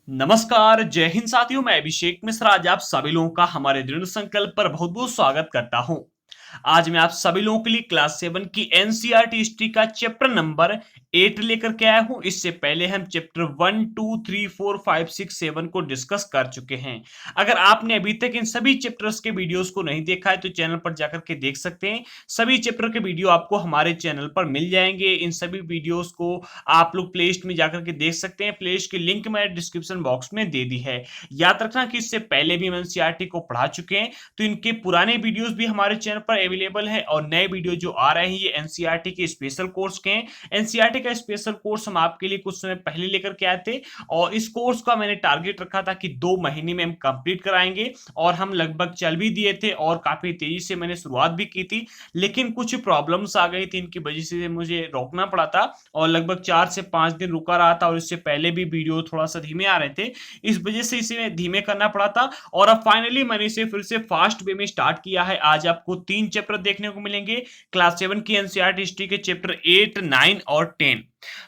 नमस्कार, जय हिंद साथियों। मैं अभिषेक मिश्रा आज आप सभी लोगों का हमारे दृढ़ संकल्प पर बहुत बहुत स्वागत करता हूं। आज मैं आप सभी लोगों के लिए क्लास 7 की एनसीईआरटी हिस्ट्री का चैप्टर नंबर 8 लेकर के आया हूं। इससे पहले हम चैप्टर 1, 2, 3, 4, 5, 6, 7 को डिस्कस कर चुके हैं। अगर आपने अभी तक इन सभी चैप्टर्स के वीडियोस को नहीं देखा है तो चैनल पर जाकर के देख सकते हैं। सभी चैप्टर के वीडियो आपको हमारे चैनल पर मिल जाएंगे। इन सभी वीडियोस को आप लोग प्ले लिस्ट में जाकर के देख सकते हैं। प्ले लिस्ट की लिंक मैंने डिस्क्रिप्शन बॉक्स में दे दी है। याद रखना कि इससे पहले भी हम एनसीईआरटी को पढ़ा चुके हैं, तो इनके पुराने वीडियोस भी हमारे चैनल पर अवेलेबल है और नए वीडियो जो आ रहे हैं ये एनसीईआरटी के स्पेशल कोर्स के हैं। एनसीईआरटी का स्पेशल कोर्स हम आपके लिए कुछ समय पहले लेकर के आए थे और इस कोर्स का मैंने टारगेट रखा था कि 2 महीने में हम कंप्लीट कराएंगे और हम लगभग चल भी दिए थे और काफी तेजी से मैंने शुरुआत भी की थी, लेकिन कुछ प्रॉब्लम्स आ गई थी, इनकी वजह से मुझे रोकना पड़ा था और लगभग 4 से 5 दिन रुका रहा था और इससे पहले भी वीडियो थोड़ा सा धीमे आ रहे थे। इस वजह से इसे धीमे करना पड़ा था और अब फाइनली मैंने इसे फिर से फास्ट वे में स्टार्ट किया है। आज आपको 3 चैप्टर देखने को मिलेंगे क्लास 7 की एनसीईआरटी हिस्ट्री के चैप्टर 8, 9 और 10।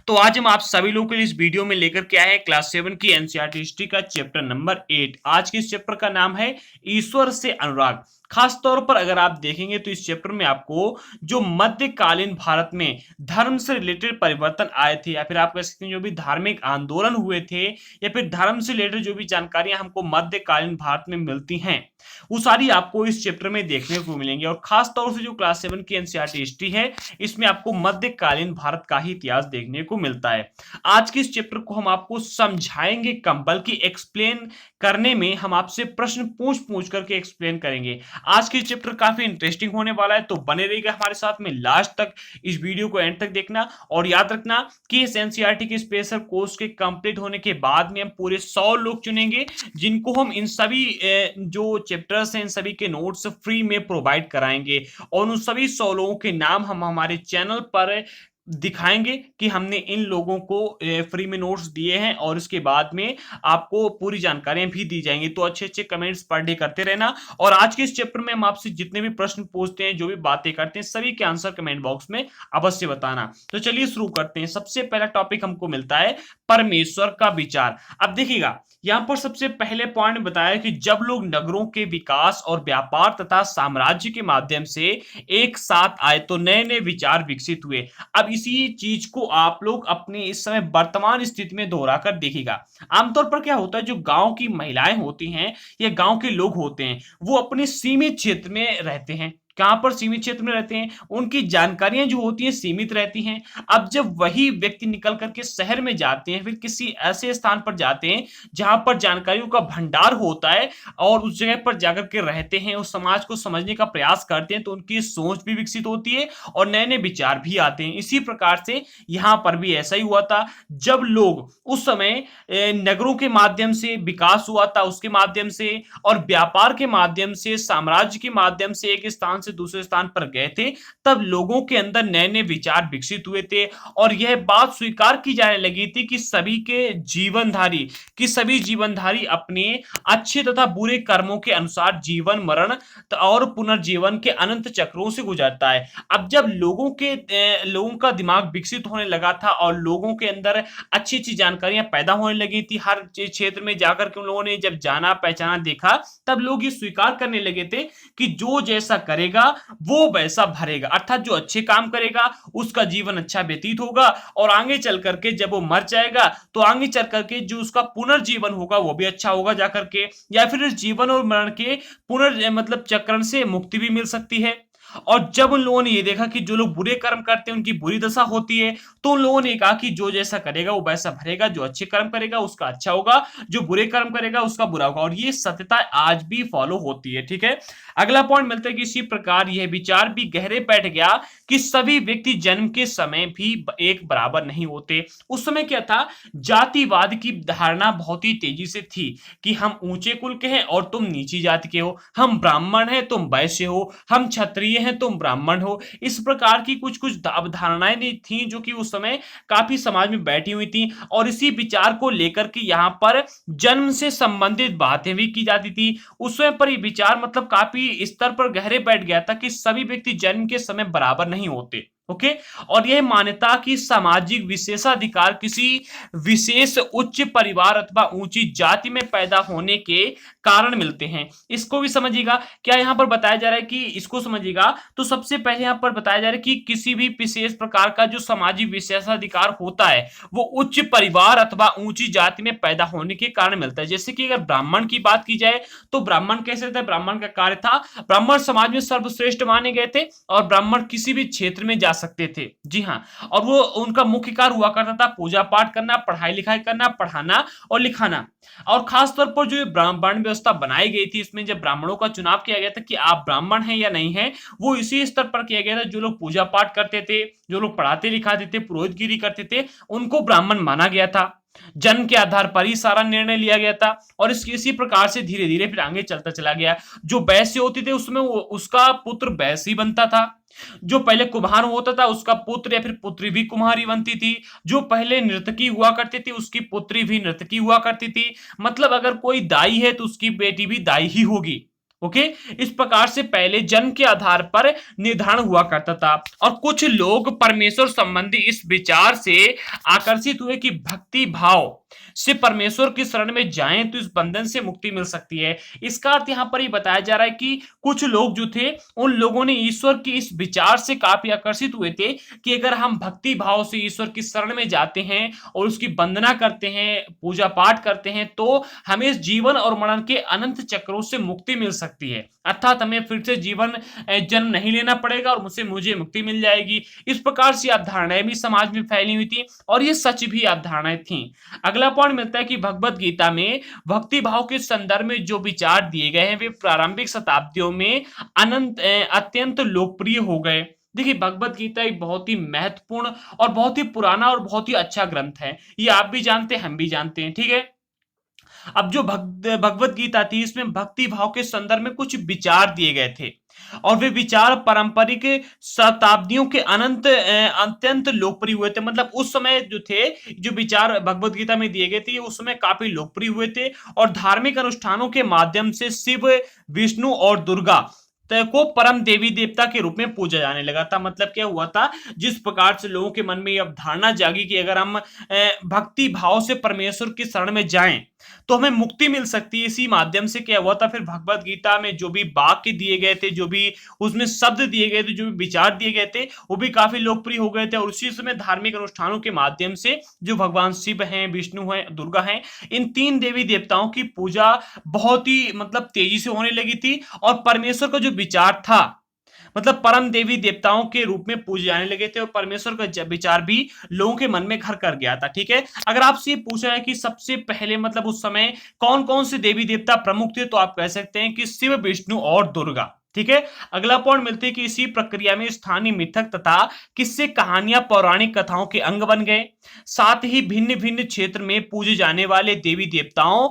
तो आज हम आप सभी लोगों के लिए इस वीडियो में लेकर के आए हैं क्लास 7 की एनसीईआरटी हिस्ट्री का चैप्टर नंबर 8। आज के इस चैप्टर का नाम है ईश्वर से अनुराग। खास तौर पर अगर आप देखेंगे तो इस चैप्टर में आपको जो मध्यकालीन भारत में धर्म से रिलेटेड परिवर्तन आए थे या फिर आप कह सकते हैं जो भी धार्मिक आंदोलन हुए थे या फिर धर्म से रिलेटेड जो भी जानकारियां हमको मध्यकालीन भारत में मिलती हैं वो सारी आपको इस चैप्टर में देखने को मिलेंगी। और खास तौर से जो क्लास 7 की एनसीईआरटी हिस्ट्री है इसमें आपको मध्यकालीन भारत का ही इतिहास देखने को मिलता है। आज के इस चैप्टर को हम आपको समझाएंगे कम, बल्कि एक्सप्लेन करने में हम आपसे प्रश्न पूछ पूछ करके एक्सप्लेन करेंगे। आज के चैप्टर काफी इंटरेस्टिंग होने वाला है, तो बने रहिएगा हमारे साथ में लास्ट तक। इस वीडियो को एंड तक देखना और याद रखना कि इस एनसीईआरटी के स्पेशल कोर्स के कंप्लीट होने के बाद में हम पूरे 100 लोग चुनेंगे जिनको हम इन सभी जो चैप्टर्स हैं इन सभी के नोट्स फ्री में प्रोवाइड कराएंगे और उन सभी 100 लोगों के नाम हम हमारे चैनल पर दिखाएंगे कि हमने इन लोगों को फ्री में नोट्स दिए हैं और इसके बाद में आपको पूरी जानकारियां भी दी जाएंगी। तो अच्छे अच्छे कमेंट्स पर डे करते रहना और आज के इस चैप्टर में हम आपसे जितने भी प्रश्न पूछते हैं, जो भी बातें करते हैं, सभी के आंसर कमेंट बॉक्स में अवश्य बताना। तो चलिए शुरू करते हैं। सबसे पहला टॉपिक हमको मिलता है परमेश्वर का विचार। अब देखिएगा यहां पर सबसे पहले पॉइंट बताया कि जब लोग नगरों के विकास और व्यापार तथा साम्राज्य के माध्यम से एक साथ आए तो नए नए विचार विकसित हुए। अब इसी चीज को आप लोग अपने इस समय वर्तमान स्थिति में दोहरा कर देखिएगा। आमतौर पर क्या होता है, जो गांव की महिलाएं होती हैं या गांव के लोग होते हैं वो अपने सीमित क्षेत्र में रहते हैं। कहां पर सीमित क्षेत्र में रहते हैं, उनकी जानकारियां जो होती हैं सीमित रहती हैं। अब जब वही व्यक्ति निकल करके शहर में जाते हैं, फिर किसी ऐसे स्थान पर जाते हैं जहां पर जानकारियों का भंडार होता है और उस जगह पर जाकर के रहते हैं, उस समाज को समझने का प्रयास करते हैं, तो उनकी सोच भी विकसित होती है और नए नए विचार भी आते हैं। इसी प्रकार से यहां पर भी ऐसा ही हुआ था। जब लोग उस समय नगरों के माध्यम से विकास हुआ था, उसके माध्यम से और व्यापार के माध्यम से, साम्राज्य के माध्यम से एक स्थान से दूसरे स्थान पर गए थे, तब लोगों के अंदर नए नए विचार विकसित हुए थे और यह बात स्वीकार की जाने लगी थी कि सभी जीवनधारी अपने अच्छे तथा बुरे कर्मों के अनुसार जीवन मरण और पुनर्जीवन के अनंत चक्रों से गुजरता है। अब जब लोगों का दिमाग विकसित होने लगा था और लोगों के अंदर अच्छी अच्छी जानकारियां पैदा होने लगी थी, हर क्षेत्र में जाकर के उन लोगों ने जब जाना पहचाना देखा, तब लोग ये स्वीकार करने लगे थे कि जो जैसा करेगा वो वैसा भरेगा। अर्थात जो अच्छे काम करेगा उसका जीवन अच्छा व्यतीत होगा और आगे चल करके जब वो मर जाएगा तो आगे चल करके जो उसका पुनर्जीवन होगा वो भी अच्छा होगा जाकर के, या फिर इस जीवन और मरण के मतलब चक्रण से मुक्ति भी मिल सकती है। और जब उन लोगों ने ये देखा कि जो लोग बुरे कर्म करते हैं उनकी बुरी दशा होती है, तो उन लोगों ने कहा कि जो जैसा करेगा वो वैसा भरेगा, जो अच्छे कर्म करेगा उसका अच्छा होगा, जो बुरे कर्म करेगा उसका बुरा होगा। और ये सत्यता आज भी फॉलो होती है। ठीक है, अगला पॉइंट मिलता है कि इसी प्रकार यह विचार भी गहरे बैठ गया कि सभी व्यक्ति जन्म के समय भी एक बराबर नहीं होते। उस समय क्या था, जातिवाद की धारणा बहुत ही तेजी से थी कि हम ऊंचे कुल के हैं और तुम नीची जाति के हो, हम ब्राह्मण हैं तुम वैश्य हो, हम क्षत्रिय हैं तुम ब्राह्मण हो। इस प्रकार की कुछ कुछ अवधारणाएं थी जो कि उस समय काफी समाज में बैठी हुई थी और इसी विचार को लेकर के यहाँ पर जन्म से संबंधित बातें भी की जाती थी। उस समय पर यह विचार मतलब काफी स्तर पर गहरे बैठ गया था कि सभी व्यक्ति जन्म के समय बराबर नहीं होते। ओके। और यह मान्यता कि सामाजिक विशेषाधिकार किसी विशेष उच्च परिवार अथवा ऊंची जाति में पैदा होने के कारण मिलते हैं। इसको भी समझिएगा, क्या यहाँ पर बताया जा रहा है कि इसको समझिएगा, तो सबसे पहले यहाँ पर बताया जा रहा है कि किसी भी विशेष प्रकार का जो सामाजिक विशेषाधिकार होता है वो उच्च परिवार अथवा ऊंची जाति में पैदा होने के कारण मिलता है। जैसे कि अगर ब्राह्मण की बात की जाए तो ब्राह्मण कैसे था, ब्राह्मण का कार्य था, ब्राह्मण समाज में सर्वश्रेष्ठ माने गए थे और ब्राह्मण किसी भी क्षेत्र में जा सकते थे। जी हाँ, और वो उनका मुख्य कार्य हुआ करता था पूजा पाठ करना, पढ़ाई लिखाई करना, पढ़ाना और लिखाना। और खास तौर पर जो ब्राह्मण व्यवस्था बनाई गई थी, इसमें जब ब्राह्मणों का चुनाव किया गया था कि आप ब्राह्मण हैं या नहीं है, वो इसी स्तर पर किया गया था। जो लोग पूजा पाठ करते थे, जो लोग पढ़ाते लिखाते थे, पुरोहितगिरी करते थे, उनको ब्राह्मण माना गया था। जन्म के आधार पर ही सारा निर्णय लिया गया था और इसी प्रकार से धीरे धीरे फिर आगे चलता चला गया। जो वैश्य होते थे उसमें उसका पुत्र वैश्य ही बनता था। जो पहले कुम्हार होता था उसका पुत्र या फिर पुत्री भी कुम्हारी बनती थी। जो पहले नर्तकी हुआ करती थी उसकी पुत्री भी नर्तकी हुआ करती थी। मतलब अगर कोई दाई है तो उसकी बेटी भी दाई ही होगी। ओके, इस प्रकार से पहले जन्म के आधार पर निर्धारण हुआ करता था। और कुछ लोग परमेश्वर संबंधी इस विचार से आकर्षित हुए कि भक्ति भाव से परमेश्वर की शरण में जाएं तो इस बंधन से मुक्ति मिल सकती है। इसका अर्थ यहाँ पर ही बताया जा रहा है कि कुछ लोग जो थे उन लोगों ने ईश्वर की इस विचार से काफी आकर्षित हुए थे कि अगर हम भक्ति भाव से ईश्वर की शरण में जाते हैं और उसकी वंदना करते हैं, पूजा पाठ करते हैं, तो हमें इस जीवन और मरण के अनंत चक्रों से मुक्ति मिल सकती है। अर्थात हमें फिर से जीवन जन्म नहीं लेना पड़ेगा और मुझे मुक्ति मिल जाएगी। इस प्रकार से अवधारणाएं भी समाज में फैली हुई थी और ये सच भी अवधारणाएं थी। अगला पॉइंट मिलता है कि भगवत गीता में भक्ति भाव के संदर्भ में जो विचार दिए गए हैं वे प्रारंभिक शताब्दियों में अत्यंत लोकप्रिय हो गए। देखिए, भगवत गीता एक बहुत ही महत्वपूर्ण और बहुत ही पुराना और बहुत ही अच्छा ग्रंथ है। ये आप भी जानते हैं, हम भी जानते हैं, ठीक है। अब जो भगवत गीता थी इसमें भक्ति भाव के संदर्भ में कुछ विचार दिए गए थे और वे विचार पारंपरिक शताब्दियों के अत्यंत लोकप्रिय हुए थे। मतलब उस समय जो थे, जो विचार भगवत गीता में दिए गए थे उस समय काफी लोकप्रिय हुए थे और धार्मिक अनुष्ठानों के माध्यम से शिव, विष्णु और दुर्गा को परम देवी देवता के रूप में पूजा जाने लगा था। मतलब क्या हुआ था, जिस प्रकार से लोगों के मन में यह धारणा जागी कि अगर हम भक्ति भाव से परमेश्वर की शरण में जाएं तो हमें मुक्ति मिल सकती है। इसी माध्यम से क्या हुआ था, फिर भगवत गीता में जो भी वाक्य दिए गए थे, जो भी उसमें शब्द दिए गए थे, जो भी विचार दिए गए थे, वो भी काफी लोकप्रिय हो गए थे। और उसी समय धार्मिक अनुष्ठानों के माध्यम से जो भगवान शिव हैं, विष्णु हैं, दुर्गा हैं, इन तीन देवी देवताओं की पूजा बहुत ही मतलब तेजी से होने लगी थी और परमेश्वर का जो विचार था, मतलब परम देवी देवताओं के रूप में पूजे जाने लगे थे और परमेश्वर का विचार भी लोगों के मन में घर कर गया था। ठीक है, अगर आपसे ये पूछा है कि सबसे पहले मतलब उस समय कौन कौन से देवी देवता प्रमुख थे, तो आप कह सकते हैं कि शिव, विष्णु और दुर्गा। ठीक है, अगला पॉइंट मिलते हैं कि इसी प्रक्रिया में स्थानीय मिथक तथा किस्से कहानियां पौराणिक कथाओं के अंग बन गए। साथ ही भिन्न भिन्न क्षेत्र में पूजे जाने वाले देवी देवताओं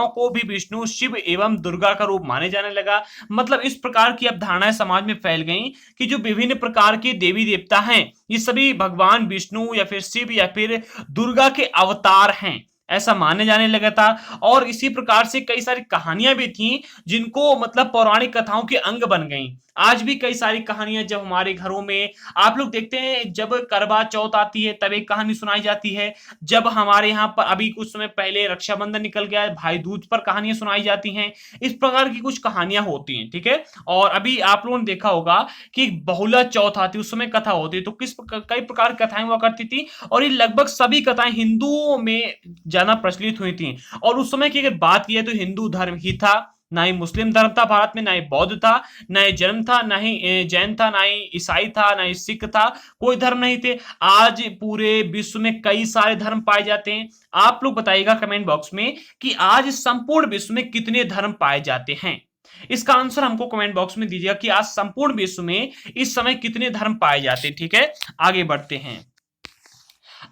को भी विष्णु, शिव एवं दुर्गा का रूप माने जाने लगा। मतलब इस प्रकार की अवधारणाएं समाज में फैल गई कि जो विभिन्न प्रकार के देवी देवता हैं ये सभी भगवान विष्णु या फिर शिव या फिर दुर्गा के अवतार हैं, ऐसा माने जाने लगा था। और इसी प्रकार से कई सारी कहानियां भी थी जिनको मतलब पौराणिक कथाओं के अंग बन गई। आज भी कई सारी कहानियां जब हमारे घरों में आप लोग देखते हैं, जब करवा चौथ आती है तब एक कहानी सुनाई जाती है। जब हमारे यहाँ पर अभी कुछ समय पहले रक्षाबंधन निकल गया है, भाई दूज पर कहानियां सुनाई जाती हैं। इस प्रकार की कुछ कहानियां होती हैं। ठीक है, और अभी आप लोगों ने देखा होगा कि बहुला चौथ आती है, उस समय कथा होती है। तो कई प्रकार की कथाएं हुआ करती थी और ये लगभग सभी कथाएं हिंदुओं में ज्यादा प्रचलित हुई थी। और उस समय की अगर बात की तो हिंदू धर्म ही था, ना ही मुस्लिम धर्म था भारत में, ना ही बौद्ध था, ना ही जैन था, ना ही जैन था, ना ही ईसाई था, ना ही सिख था, कोई धर्म नहीं थे। आज पूरे विश्व में कई सारे धर्म पाए जाते हैं। आप लोग बताइएगा कमेंट बॉक्स में कि आज संपूर्ण विश्व में कितने धर्म पाए जाते हैं। इसका आंसर हमको कमेंट बॉक्स में दीजिएगा कि आज संपूर्ण विश्व में इस समय कितने धर्म पाए जाते हैं। ठीक है, आगे बढ़ते हैं।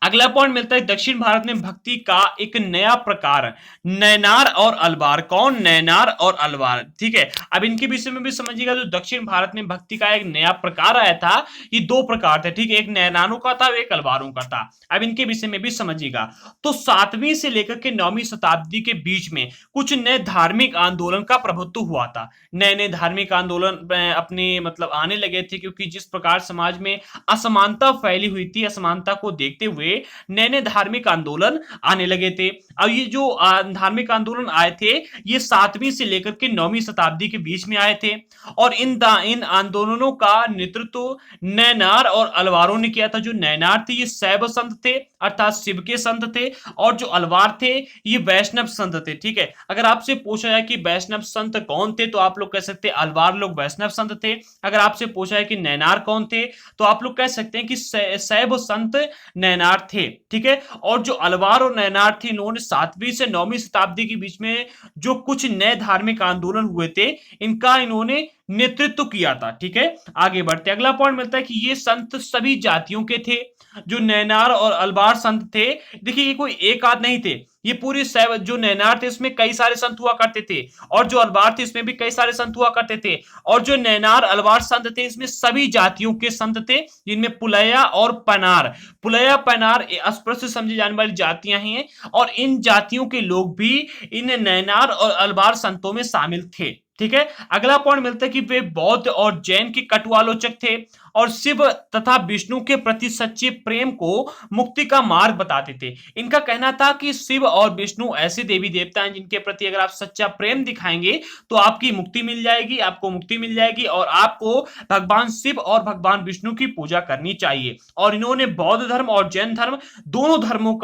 अगला पॉइंट मिलता है दक्षिण भारत में भक्ति का एक नया प्रकार, नैनार और अलवार। कौन? नैनार और अलवार। ठीक है, अब इनके विषय में भी समझिएगा। जो दक्षिण भारत में भक्ति का एक नया प्रकार आया था, ये दो प्रकार थे। ठीक है, एक नैनारों का था, एक अलवारों का था। अब इनके विषय में भी समझिएगा। तो 7वीं से लेकर के 9वीं शताब्दी के बीच में कुछ नए धार्मिक आंदोलन का प्रभुत्व हुआ था। नए नए धार्मिक आंदोलन अपने मतलब आने लगे थे, क्योंकि जिस प्रकार समाज में असमानता फैली हुई थी, असमानता को देखते हुए नए नए धार्मिक आंदोलन आने लगे थे। अब ये जो धार्मिक आंदोलन आए थे, ये 7वीं से लेकर के 9वीं शताब्दी के बीच में आए थे, और इन आंदोलनों का नेतृत्व नैनार और अलवारों ने किया था। जो नैनार थे ये शैव संत थे, अर्थात शिव के संत थे, और जो अलवार थे ये वैष्णव संत थे। ठीक है, अगर आपसे पूछा जाए कि वैष्णव संत कौन थे, तो आप लोग कह सकते हैं अलवार लोग वैष्णव संत थे। अगर आपसे पूछा है कि नैनार कौन थे, तो आप लोग कह सकते हैं कि शैव संत नैनार थे। ठीक है, और जो अलवार और नैनार थे, इन्होंने 7वीं से 9वीं शताब्दी के बीच में जो कुछ नए धार्मिक आंदोलन हुए थे, इनका इन्होंने नेतृत्व किया था। ठीक है, आगे बढ़ते अगला पॉइंट मिलता है कि ये संत सभी जातियों के थे। जो नैनार और अलवार संत थे, देखिए ये कोई एक आध नहीं थे, ये पूरे जो नैनार थे इसमें कई सारे संत हुआ करते थे, और जो अलवार थे इसमें भी कई सारे संत हुआ करते थे, और जो नैनार अलवार संत थे इसमें सभी जातियों के संत थे, जिनमें पुलैया और पनार, पुलैया पनार स्पष्ट से समझी जाने वाली जातियां हैं, और इन जातियों के लोग भी इन नैनार और अलवार संतों में शामिल थे। ठीक है, अगला पॉइंट मिलता है कि वे बौद्ध और जैन के कटुआलोचक थे, और शिव तथा विष्णु के प्रति सच्चे प्रेम को मुक्ति का मार्ग बताते थे। इनका कहना था कि शिव और विष्णु ऐसे देवी देवता हैं जिनके प्रति अगर आप सच्चा प्रेम दिखाएंगे तो आपकी मुक्ति मिल जाएगी, आपको मुक्ति मिल जाएगी, और आपको भगवान शिव और भगवान विष्णु की पूजा करनी चाहिए। और इन्होंने बौद्ध धर्म और जैन धर्म दोनों धर्मों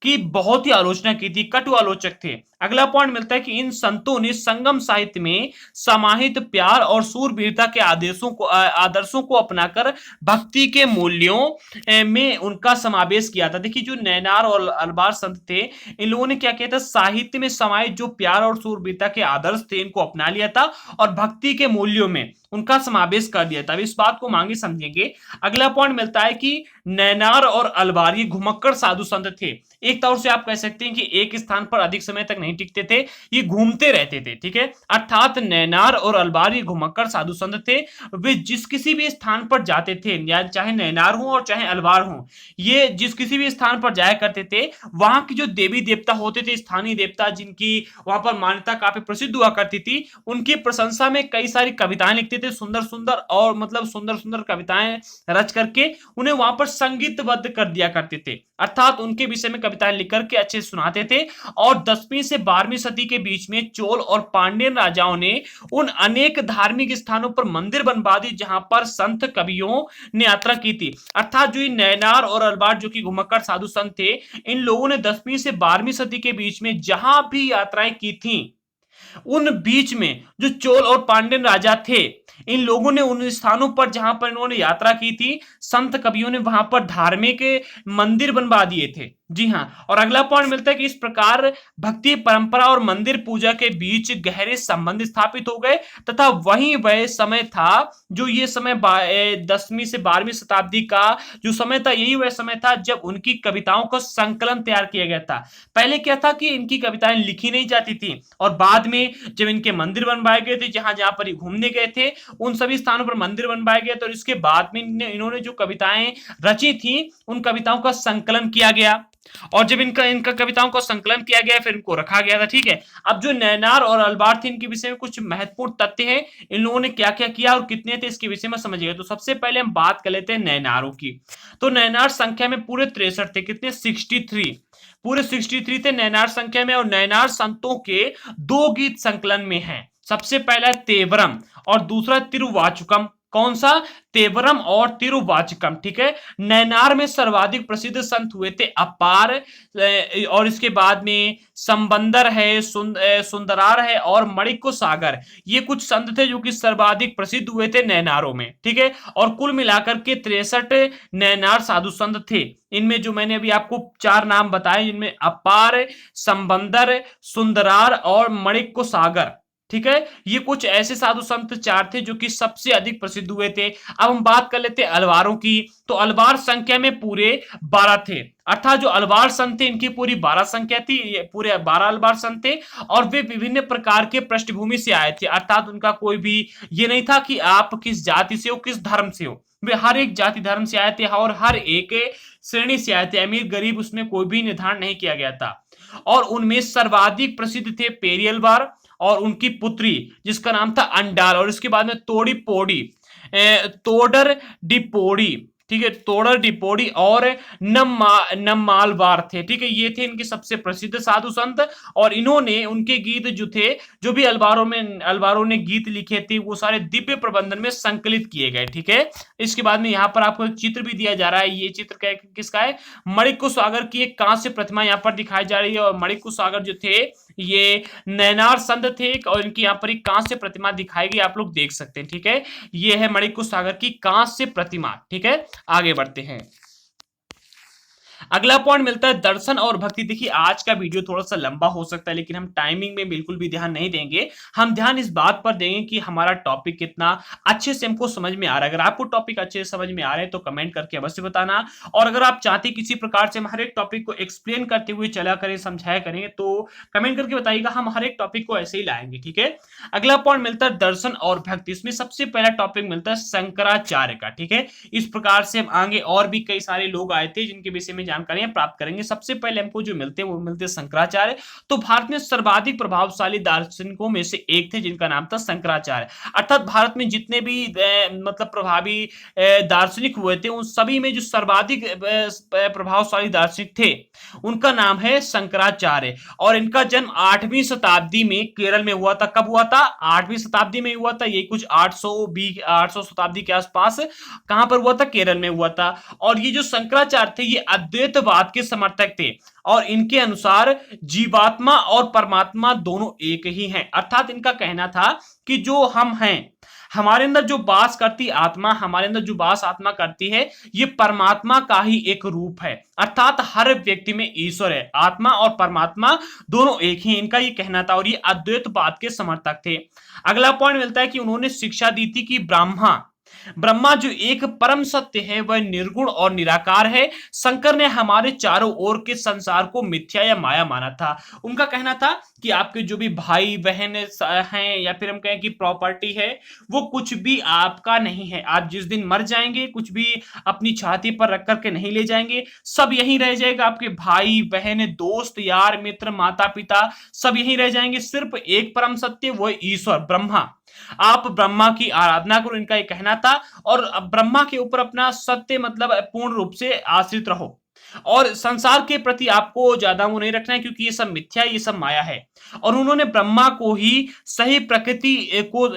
की बहुत ही आलोचना की थी, कटु आलोचक थे। अगला पॉइंट मिलता है कि इन संतों ने संगम साहित्य में समाहित प्यार और सूरवीरता के आदर्शों को अपनाकर भक्ति के मूल्यों में उनका समावेश किया था। देखिए जो नैनार और अलवार संत थे, इन लोगों ने क्या किया था, साहित्य में समाहित जो प्यार और सूरवीरता के आदर्श थे इनको अपना लिया था, और भक्ति के मूल्यों में उनका समावेश कर दिया था। अब इस बात को मांगे समझेंगे। अगला पॉइंट मिलता है कि नैनार और अलवार ये घुमक्कड़ साधु संत थे। एक तौर से आप कह सकते हैं कि एक स्थान पर अधिक समय तक नहीं टिकते थे, ये घूमते रहते थे। ठीक है, अर्थात नैनार और अलवार ये घुमक्कड़ साधु संत थे। वे जिस किसी भी स्थान पर जाते थे, या चाहे नैनार हो और चाहे अलवार हो, ये जिस किसी भी स्थान पर जाया करते थे, वहां की जो देवी देवता होते थे, स्थानीय देवता जिनकी वहां पर मान्यता काफी प्रसिद्ध हुआ करती थी, उनकी प्रशंसा में कई सारी कविताएं लिखते थे, सुंदर सुंदर और मतलब सुंदर सुंदर कविताएं रच करके उन्हें वहां पर संगीतबद्ध कर दिया करते थे, अर्थात उनके विषय में कविताएं लिख करके अच्छे सुनाते थे। और 10वीं से 12वीं सदी के बीच में चोल और पांड्यन राजाओं ने उन अनेक धार्मिक स्थानों पर मंदिर बनवा दी जहां पर संत कवियों ने यात्रा की थी। अर्थात जो नैनार और अलवार जो कि घुमक्कड़ साधु संत थे, इन लोगों ने 10वीं से 12वीं सदी के बीच में जहां भी यात्राएं की थी, उन बीच में जो चोल और पांड्यन राजा थे, इन लोगों ने उन स्थानों पर जहां पर इन्होंने यात्रा की थी, संत कवियों ने वहां पर धार्मिक मंदिर बनवा दिए थे। जी हां, और अगला पॉइंट मिलता है कि इस प्रकार भक्ति परंपरा और मंदिर पूजा के बीच गहरे संबंध स्थापित हो गए, तथा वही वह समय था जो ये समय 10वीं से 12वीं शताब्दी का जो समय था, यही वह समय था जब उनकी कविताओं का संकलन तैयार किया गया था। पहले क्या था कि इनकी कविताएं लिखी नहीं जाती थी, और बाद में जब इनके मंदिर बनवाए गए थे, जहां जहां पर घूमने गए थे उन सभी स्थानों पर मंदिर बनवाए गए, तो इसके बाद में इन्होंने जो कविताएं रची थी उन कविताओं का संकलन किया गया, और जब इनका कविताओं का संकलन किया गया फिर इनको रखा गया था। ठीक है, अब जो नैनार और अलवार थे इनके विषय में कुछ महत्वपूर्ण तथ्य हैं, इन लोगों ने क्या क्या किया और कितने थे इसके विषय में समझिएगा। तो सबसे पहले हम बात कर लेते हैं नैनारों की। तो नैनार संख्या में पूरे 63 थे। कितने? 63, पूरे 63 थे नैनार संख्या में। और नैनार संतों के 2 गीत संकलन में हैं। सबसे पहला तेवरम और दूसरा तिरुवाचुकम। कौन सा? तेवरम और तिरुवाचकम। ठीक है, नैनार में सर्वाधिक प्रसिद्ध संत हुए थे अपार, और इसके बाद में संबंदर है, सुंदरार है और मणिको सागर, ये कुछ संत थे जो कि सर्वाधिक प्रसिद्ध हुए थे नैनारों में। ठीक है, और कुल मिलाकर के 63 नैनार साधु संत थे। इनमें जो मैंने अभी आपको 4 नाम बताए, इनमें अपार, संबंदर, सुंदरार और मणिको सागर। ठीक है, ये कुछ ऐसे साधु संत 4 थे जो कि सबसे अधिक प्रसिद्ध हुए थे। अब हम बात कर लेते हैं अलवारों की, तो अलवार संख्या में पूरे 12 थे, अर्थात जो अलवार संत थे इनकी पूरी 12 संख्या थी, ये पूरे 12 अलवार संत थे और वे विभिन्न प्रकार के पृष्ठभूमि से आए थे, अर्थात उनका कोई भी ये नहीं था कि आप किस जाति से हो, किस धर्म से हो, वे हर एक जाति धर्म से आए थे और हर एक श्रेणी से आए थे, अमीर गरीब उसमें कोई भी निर्धारण नहीं किया गया था। और उनमें सर्वाधिक प्रसिद्ध थे पेरियलवार और उनकी पुत्री जिसका नाम था अंडाल, और इसके बाद में तोड़ी पोड़ी, तोडर डिपोड़ी, ठीक है, तोड़र डिपोड़ी और नम्मालवार थे, ठीक है, ये थे इनके सबसे प्रसिद्ध साधु संत। और इन्होंने उनके गीत जो थे, जो भी अलवारों ने गीत लिखे थे वो सारे दिव्य प्रबंधन में संकलित किए गए, ठीक है। इसके बाद में यहाँ पर आपको एक चित्र भी दिया जा रहा है, ये चित्र किसका है, मणिक्कु सागर की एक कांस्य प्रतिमा यहाँ पर दिखाई जा रही है। और मणिक्कु सागर जो थे ये नैनार संत थे और इनकी यहाँ पर एक कांस्य प्रतिमा दिखाई गई, आप लोग देख सकते हैं, ठीक है, ये है मणिक्कु सागर की कांस्य प्रतिमा, ठीक है। आगे बढ़ते हैं, अगला पॉइंट मिलता है दर्शन और भक्ति। देखिए आज का वीडियो थोड़ा सा लंबा हो सकता है लेकिन हम टाइमिंग में बिल्कुल भी ध्यान नहीं देंगे, हम ध्यान इस बात पर देंगे कि हमारा टॉपिक कितना अच्छे से हमको समझ में आ रहा है। अगर आपको टॉपिक अच्छे से समझ में आ रहे हैं तो कमेंट करके अवश्य बताना, और अगर आप चाहते किसी प्रकार से हम हर एक टॉपिक को एक्सप्लेन करते हुए चला करें, समझाया करें, तो कमेंट करके बताइएगा, हम हर एक टॉपिक को ऐसे ही लाएंगे, ठीक है। अगला पॉइंट मिलता है दर्शन और भक्ति, इसमें सबसे पहला टॉपिक मिलता है शंकराचार्य का, ठीक है। इस प्रकार से हम आगे और भी कई सारे लोग आए थे जिनके विषय में जानकारियां प्राप्त करेंगे। सबसे पहले हमको जो मिलते हैं वो मिलते हैं शंकराचार्य। तो भारत में सर्वाधिक प्रभावशाली दार्शनिकों में से एक थे जिनका नाम था शंकराचार्य, अर्थात भारत में जितने भी मतलब प्रभावी दार्शनिक हुए थे उन सभी में जो सर्वाधिक प्रभावशाली दार्शनिक थे उनका नाम है शंकराचार्य। और इनका जन्म 8वीं शताब्दी में केरल में हुआ था। कब हुआ था? 8वीं शताब्दी में हुआ था, ये कुछ 800 शताब्दी के आसपास। कहां पर हुआ था? केरल में हुआ था। और ये जो शंकराचार्य थे ये अद्वैतवाद के समर्थक थे और इनके अनुसार जीवात्मा और परमात्मा दोनों एक ही हैं, अर्थात इनका कहना था कि जो हम हैं, हमारे अंदर जो वास करती आत्मा, हमारे अंदर जो वास आत्मा करती है, ये परमात्मा का ही एक रूप है, अर्थात हर व्यक्ति में ईश्वर है, आत्मा और परमात्मा दोनों एक ही, इनका ये कहना था और ये अद्वैतवाद के समर्थक थे। अगला पॉइंट मिलता है कि उन्होंने शिक्षा दी थी कि ब्रह्मा जो एक परम सत्य है वह निर्गुण और निराकार है। शंकर ने हमारे चारों ओर के संसार को मिथ्या या माया माना था। उनका कहना था कि आपके जो भी भाई बहन हैं या फिर हम कहें कि प्रॉपर्टी है वो कुछ भी आपका नहीं है। आप जिस दिन मर जाएंगे कुछ भी अपनी छाती पर रख करके नहीं ले जाएंगे, सब यहीं रह जाएगा। आपके भाई बहन दोस्त यार मित्र माता पिता सब यहीं रह जाएंगे। सिर्फ एक परम सत्य वो ईश्वर ब्रह्मा, आप ब्रह्मा की आराधना करो, इनका ये कहना था। और ब्रह्मा के ऊपर अपना सत्य मतलब पूर्ण रूप से आश्रित रहो और संसार के प्रति आपको ज्यादा वो नहीं रखना है क्योंकि ये सब मिथ्या है, ये सब माया है। और उन्होंने ब्रह्मा को ही सही प्रकृति को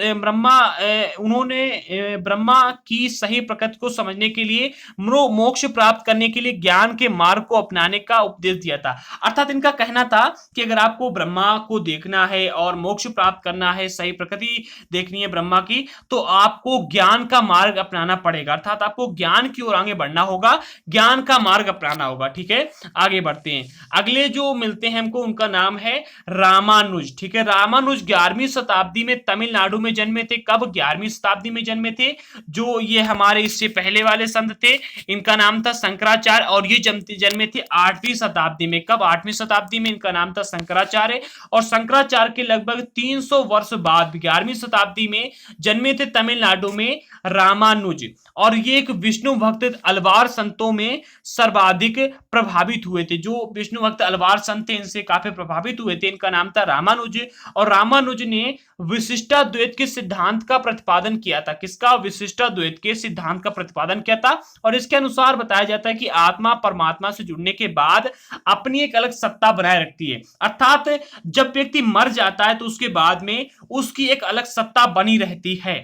ब्रह्मा की सही प्रकृति को समझने के लिए मोक्ष प्राप्त करने के लिए ज्ञान के मार्ग को अपनाने का उपदेश दिया था। अर्थात इनका कहना था कि अगर आपको ब्रह्मा को देखना है और मोक्ष प्राप्त करना है, सही प्रकृति देखनी है ब्रह्मा की, तो आपको ज्ञान का मार्ग अपनाना पड़ेगा, अर्थात आपको ज्ञान की ओर आगे बढ़ना होगा, ज्ञान का मार्ग अपनाना होगा, ठीक है। आगे बढ़ते हैं, अगले जो मिलते हैं हमको उनका नाम है रामानुज, ठीक है। रामानुज 11वीं शताब्दी में तमिलनाडु में जन्मे थे। कब? 11वीं शताब्दी में जन्मे थे। जो ये हमारे इससे पहले वाले संत थे इनका नाम था शंकराचार्य और ये जन्मे थे 8वीं शताब्दी में। कब? 8वीं शताब्दी में इनका नाम था शंकराचार्य। और शंकराचार्य के लगभग 300 वर्ष बाद 11वीं शताब्दी में जन्मे थे तमिलनाडु में रामानुज। और ये एक विष्णु भक्त अलवार संतों में सर्वाधिक प्रभावित हुए थे। जो विष्णु भक्त अलवार संत थे इनसे काफी प्रभावित हुए थे। इनका नाम था रामानुज। और रामानुज ने विशिष्टाद्वैत के सिद्धांत का प्रतिपादन किया था। किसका? विशिष्टाद्वैत के सिद्धांत का प्रतिपादन किया था। और इसके अनुसार बताया जाता है कि आत्मा परमात्मा से जुड़ने के बाद अपनी एक अलग सत्ता बनाए रखती है, अर्थात जब व्यक्ति मर जाता है तो उसके बाद में उसकी एक अलग सत्ता बनी रहती है।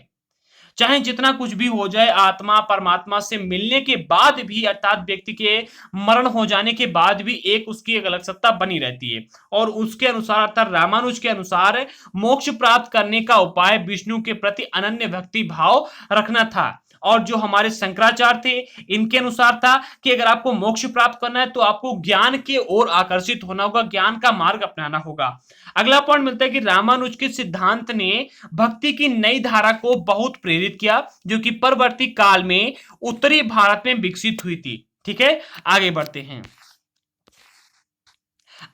चाहे जितना कुछ भी हो जाए, आत्मा परमात्मा से मिलने के बाद भी, अर्थात व्यक्ति के मरण हो जाने के बाद भी एक उसकी एक अलग सत्ता बनी रहती है। और उसके अनुसार अर्थात रामानुज के अनुसार मोक्ष प्राप्त करने का उपाय विष्णु के प्रति अनन्य भक्ति भाव रखना था। और जो हमारे शंकराचार्य थे इनके अनुसार था कि अगर आपको मोक्ष प्राप्त करना है तो आपको ज्ञान की ओर आकर्षित होना होगा, ज्ञान का मार्ग अपनाना होगा। अगला पॉइंट मिलता है कि रामानुज के सिद्धांत ने भक्ति की नई धारा को बहुत प्रेरित किया, जो कि परवर्ती काल में उत्तरी भारत में विकसित हुई थी। ठीक है, आगे बढ़ते हैं।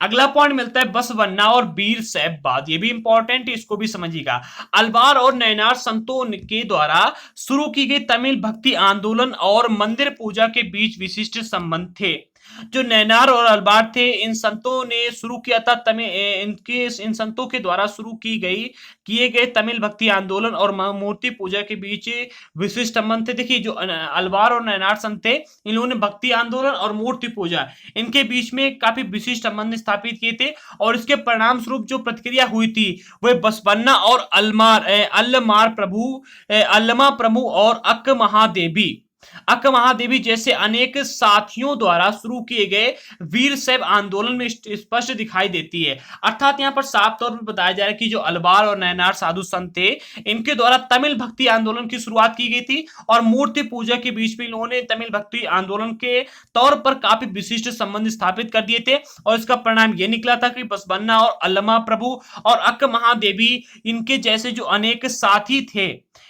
अगला पॉइंट मिलता है बसवन्ना और वीर शैववाद, ये भी इंपॉर्टेंट है, इसको भी समझिएगा। अलवार और नयनार संतों के द्वारा शुरू की गई तमिल भक्ति आंदोलन और मंदिर पूजा के बीच विशिष्ट संबंध थे। जो नैनार और अलबार थे, इन संतों ने शुरू किया था इन संतों के द्वारा शुरू किए गए तमिल भक्ति आंदोलन और मूर्ति पूजा के बीच विशिष्ट संबंध थे। देखिए, जो अलवार और नैनार संत थे, इन्होंने भक्ति आंदोलन और मूर्ति पूजा इनके बीच में काफी विशिष्ट संबंध स्थापित किए थे, और इसके परिणाम स्वरूप जो प्रतिक्रिया हुई थी वह बसवन्ना और अल्लमा प्रभु और अक्क महादेवी जैसे अनेक साथियों द्वारा शुरू किए गए वीर शैव आंदोलन में स्पष्ट दिखाई देती है। अर्थात यहाँ पर साफ तौर पर बताया जा रहा है कि जो अलवार और नयनार साधु संत थे, इनके द्वारा तमिल भक्ति आंदोलन की शुरुआत की गई थी, और मूर्ति पूजा के बीच में इन्होंने तमिल भक्ति आंदोलन के तौर पर काफी विशिष्ट संबंध स्थापित कर दिए थे। और इसका परिणाम यह निकला था कि बसवन्ना और अल्लमा प्रभु और अक्क महादेवी इनके जैसे जो अनेक साथी थे,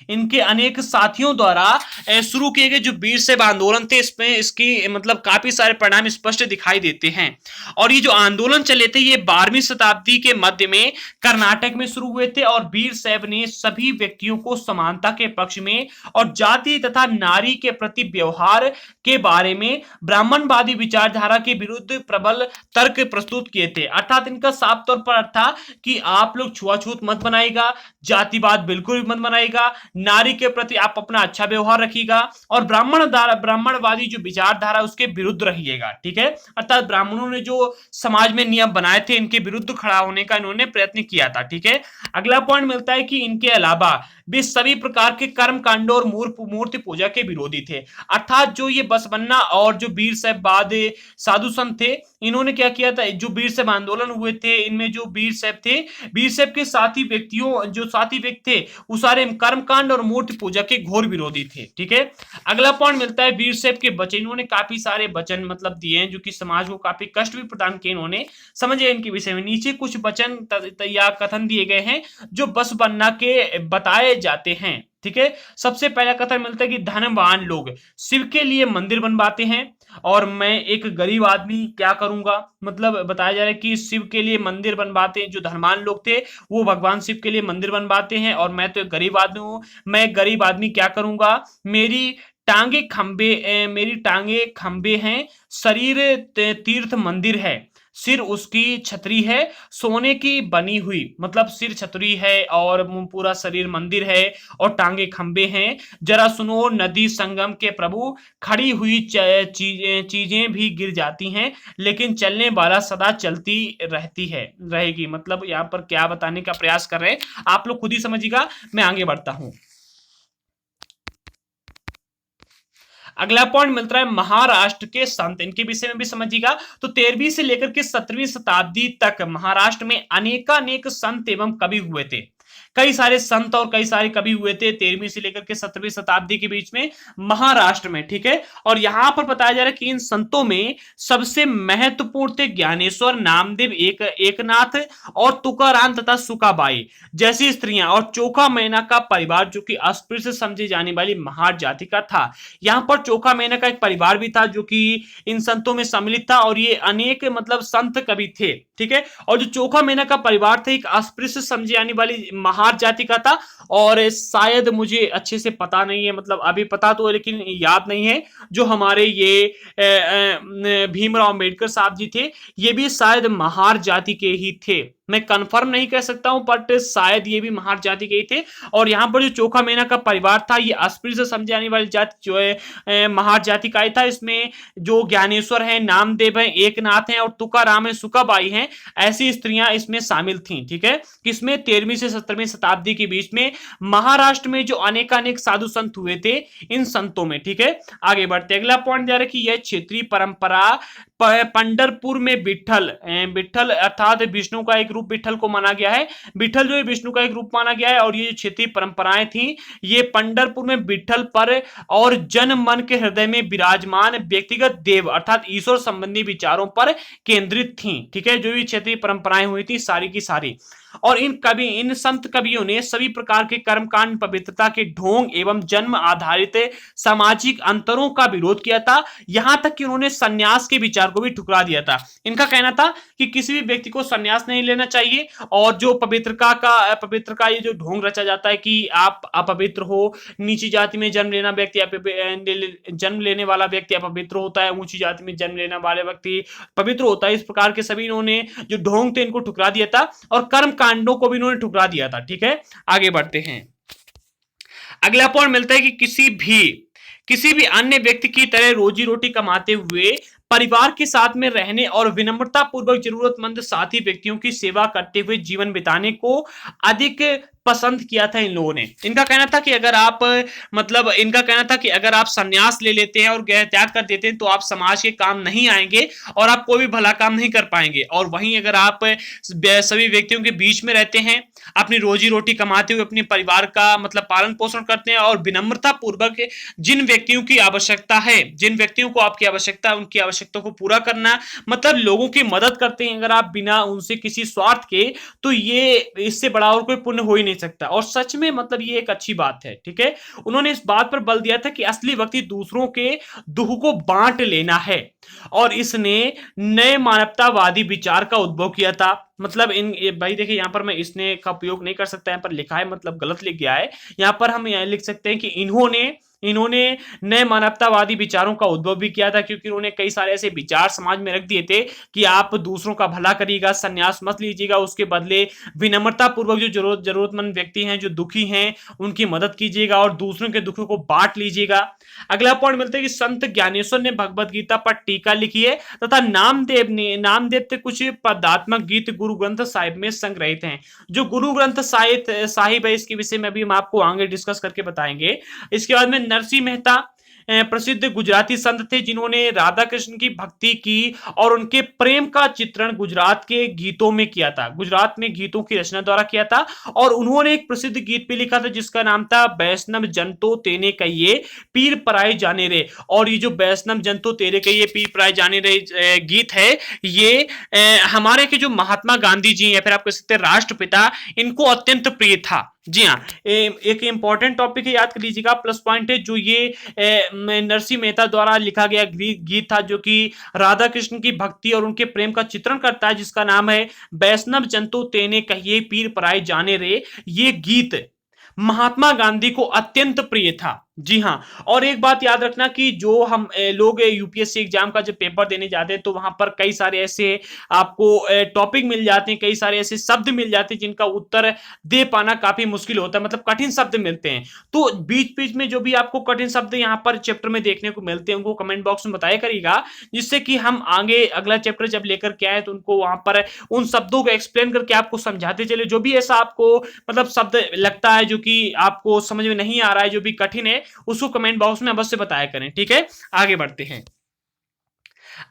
इनके अनेक साथियों द्वारा शुरू किए गए जो वीर शैव आंदोलन थे, इसमें इसकी मतलब काफी सारे परिणाम स्पष्ट दिखाई देते हैं। और ये जो आंदोलन चले थे, ये 12वीं शताब्दी के मध्य में कर्नाटक में शुरू हुए थे, और वीर शैव ने सभी व्यक्तियों को समानता के पक्ष में और जाति तथा नारी के प्रति व्यवहार के बारे में ब्राह्मणवादी विचारधारा के विरुद्ध प्रबल तर्क प्रस्तुत किए थे। अर्थात इनका साफ तौर पर अर्थ था कि आप लोग छुआछूत मत बनाएगा, जातिवाद बिल्कुल मत बनाएगा, नारी के प्रति आप अपना अच्छा व्यवहार रखिएगा, और ब्राह्मणवादी जो विचारधारा उसके विरुद्ध रहिएगा। ठीक है, अर्थात ब्राह्मणों ने जो समाज में नियम बनाए थे, इनके विरुद्ध खड़ा होने का इन्होंने प्रयत्न किया था। ठीक है, अगला पॉइंट मिलता है कि इनके अलावा वे सभी प्रकार के कर्म कांडों और मूर्ति पूजा के विरोधी थे। अर्थात जो ये बसवन्ना और जो वीर शैववाद साधु संत थे, इन्होंने क्या किया था, जो वीर शैव आंदोलन हुए थे, इनमें जो वीर शैव थे, वीर शैव के साथी व्यक्ति थे, वो सारे कर्मकांड और मूर्ति पूजा के घोर विरोधी थे। ठीक है, अगला पॉइंट मिलता है वीर शैव के वचन। इन्होंने काफी सारे वचन मतलब दिए हैं, जो कि समाज को काफी कष्ट भी प्रदान किए इन्होंने। समझे इनके विषय में, नीचे कुछ वचन या कथन दिए गए हैं जो बसवन्ना के बताए जाते हैं। ठीक है, सबसे पहला कथन मिलता है कि धनवान लोग शिव के लिए मंदिर बनवाते हैं, और मैं एक गरीब आदमी क्या करूंगा। मतलब बताया जा रहा है कि शिव के लिए मंदिर बनवाते हैं, जो धनवान लोग थे वो भगवान शिव के लिए मंदिर बनवाते हैं, और मैं तो एक गरीब आदमी हूं, मैं गरीब आदमी क्या करूंगा, मेरी टांगे खंबे हैं, शरीर तीर्थ मंदिर है, सिर उसकी छतरी है सोने की बनी हुई। मतलब सिर छतरी है और पूरा शरीर मंदिर है और टांगे खंबे हैं। जरा सुनो नदी संगम के प्रभु, खड़ी हुई चीजें भी गिर जाती हैं, लेकिन चलने वाला सदा चलती रहेगी। मतलब यहाँ पर क्या बताने का प्रयास कर रहे हैं आप लोग खुद ही समझिएगा, मैं आगे बढ़ता हूं। अगला पॉइंट मिलता है महाराष्ट्र के संत, इनके विषय में भी समझिएगा। तो 13वीं से लेकर के 17वीं शताब्दी तक महाराष्ट्र में अनेकानेक संत एवं कवि हुए थे। कई सारे संत और कई सारे कवि हुए थे 13वीं से लेकर के 17वीं शताब्दी के बीच में महाराष्ट्र में। ठीक है, और यहां पर बताया जा रहा है कि इन संतों में सबसे महत्वपूर्ण थे ज्ञानेश्वर, नामदेव, एकनाथ और तुकाराम तथा सुकाबाई जैसी स्त्रियां, और चोखा मैना का परिवार, जो कि अस्पृश्य समझी जाने वाली महार जाति का था। यहाँ पर चोखा मैना का एक परिवार भी था जो कि इन संतों में सम्मिलित था, और ये अनेक मतलब संत कवि थे। ठीक है, और जो चोखा मैना का परिवार था एक अस्पृश्य समझी जाने वाली महार जाति का था, और शायद मुझे अच्छे से पता नहीं है, मतलब अभी पता तो है लेकिन याद नहीं है। जो हमारे ये भीमराव अंबेडकर साहब जी थे, ये भी शायद महार जाति के ही थे, मैं कंफर्म नहीं कह सकता हूं, बट शायद ये भी महार जाति के ही थे। और यहाँ पर जो चोखा मैना का परिवार था, ये अस्पृश्य समझी जाने वाली जाति जो है महार जाति का ही था। इसमें जो ज्ञानेश्वर है, नामदेव है, एकनाथ है और तुकाराम है, सुकाबाई हैं, ऐसी स्त्रियां इसमें शामिल थीं। ठीक है, किसमें 13वीं से 17वीं शताब्दी के बीच में महाराष्ट्र में जो अनेकानेक साधु संत हुए थे, इन संतों में। ठीक है, आगे बढ़ते अगला पॉइंट दे रहा है कि यह क्षेत्रीय परंपरा पंढरपुर में विठल अर्थात विष्णु का एक रूप विठल को माना गया है। विठल जो है विष्णु का एक रूप माना गया है और ये क्षेत्रीय परंपराएं थी ये पंढरपुर में विठल पर और जन मन के हृदय में विराजमान व्यक्तिगत देव अर्थात ईश्वर संबंधी विचारों पर केंद्रित थी। ठीक है, जो भी क्षेत्रीय परंपराएं हुई थी सारी की सारी। और इन संत कवियों ने सभी प्रकार के कर्मकांड पवित्रता के ढोंग एवं जन्म आधारित सामाजिक अंतरों का विरोध किया था। यहां तक कि उन्होंने सन्यास के विचार को भी ठुकरा दिया था। इनका कहना था कि किसी भी व्यक्ति को सन्यास नहीं लेना चाहिए और जो पवित्र का ये जो ढोंग रचा जाता है कि आप अपवित्र हो, नीची जाति में जन्म लेना व्यक्ति जन्म लेने वाला व्यक्ति अपवित्र होता है, ऊंची जाति में जन्म लेने वाले व्यक्ति पवित्र होता है, इस प्रकार के सभी इन्होंने जो ढोंग थे इनको ठुकरा दिया था और कर्म कांडों को भी इन्होंने ठुकरा दिया था। ठीक है, आगे बढ़ते हैं। अगला पॉइंट मिलता है कि किसी भी अन्य व्यक्ति की तरह रोजी रोटी कमाते हुए परिवार के साथ में रहने और विनम्रता पूर्वक जरूरतमंद साथी व्यक्तियों की सेवा करते हुए जीवन बिताने को अधिक पसंद किया था इन लोगों ने। इनका कहना था कि अगर आप संन्यास ले लेते हैं और गैर त्याग कर देते हैं तो आप समाज के काम नहीं आएंगे और आप कोई भी भला काम नहीं कर पाएंगे। और वहीं अगर आप सभी व्यक्तियों के बीच में रहते हैं, अपनी रोजी रोटी कमाते हुए अपने परिवार का पालन पोषण करते हैं और विनम्रता पूर्वक जिन व्यक्तियों की आवश्यकता है, जिन व्यक्तियों को आपकी आवश्यकता है उनकी आवश्यकता को पूरा करना, लोगों की मदद करते हैं अगर आप बिना उनसे किसी स्वार्थ के, तो ये इससे बड़ा और कोई पुण्य हो ही नहीं सकता। और सच में ये एक अच्छी बात है। ठीक है, उन्होंने इस बात पर बल दिया था कि असली व्यक्ति दूसरों के दुख को बांट लेना है और इसने नए मानवतावादी विचार का उद्भव किया था। भाई देखिए यहां पर मैं इसने का उपयोग नहीं कर सकता, यहां पर लिखा है गलत लिख गया है। यहां पर हम लिख सकते हैं कि इन्होंने नए मानवतावादी विचारों का उद्भव भी किया था, क्योंकि उन्होंने कई सारे ऐसे विचार समाज में रख दिए थे कि आप दूसरों का भला करिएगा, संन्यास मत लीजिएगा, उसके बदले विनम्रता पूर्वक जो जरूरतमंद व्यक्ति हैं, जो दुखी हैं, उनकी मदद कीजिएगा और दूसरों के दुखों को बांट लीजिएगा। अगला पॉइंट मिलता है कि संत ज्ञानेश्वर ने भगवत गीता पर टीका लिखी है तथा नामदेव के कुछ पदात्मक गीत गुरु ग्रंथ साहिब में संग्रहित हैं। जो गुरु ग्रंथ साहिब है इसके विषय में भी हम आपको आगे डिस्कस करके बताएंगे। इसके बाद में नरसिंह मेहता प्रसिद्ध गुजराती संत थे जिन्होंने राधा कृष्ण की भक्ति की और उनके प्रेम का चित्रण गुजरात के गीतों में किया था, गुजरात में गीतों की रचना द्वारा किया था। और उन्होंने एक प्रसिद्ध गीत भी लिखा था जिसका नाम था वैष्णव जन तो तेने कहिए पीर पराए जाने रे। और ये जो वैष्णव जन तो तेरे कहिए पीर पराए जाने रे गीत है, ये हमारे के जो महात्मा गांधी जी या फिर आप कह सकते हैं राष्ट्रपिता, इनको अत्यंत प्रिय था। जी हाँ, एक इंपॉर्टेंट टॉपिक है, याद कर लीजिएगा, प्लस पॉइंट है। जो ये नरसिंह मेहता द्वारा लिखा गया गीत था जो कि राधा कृष्ण की भक्ति और उनके प्रेम का चित्रण करता है, जिसका नाम है वैष्णव जंतु तेने कहिए पीर पराए जाने रे। ये गीत महात्मा गांधी को अत्यंत प्रिय था। जी हाँ, और एक बात याद रखना कि जो हम लोग यूपीएससी एग्जाम का जब पेपर देने जाते हैं तो वहां पर कई सारे ऐसे आपको टॉपिक मिल जाते हैं, कई सारे ऐसे शब्द मिल जाते हैं जिनका उत्तर दे पाना काफी मुश्किल होता है, कठिन शब्द मिलते हैं। तो बीच बीच में जो भी आपको कठिन शब्द यहाँ पर चैप्टर में देखने को मिलते हैं उनको कमेंट बॉक्स में बताया करिएगा, जिससे कि हम आगे अगला चैप्टर जब लेकर के आए तो उनको वहां पर उन शब्दों को एक्सप्लेन करके आपको समझाते चले। जो भी ऐसा आपको शब्द लगता है जो कि आपको समझ में नहीं आ रहा है, जो भी कठिन है, उसको कमेंट बॉक्स में अवश्य बताया करें। ठीक है, आगे बढ़ते हैं।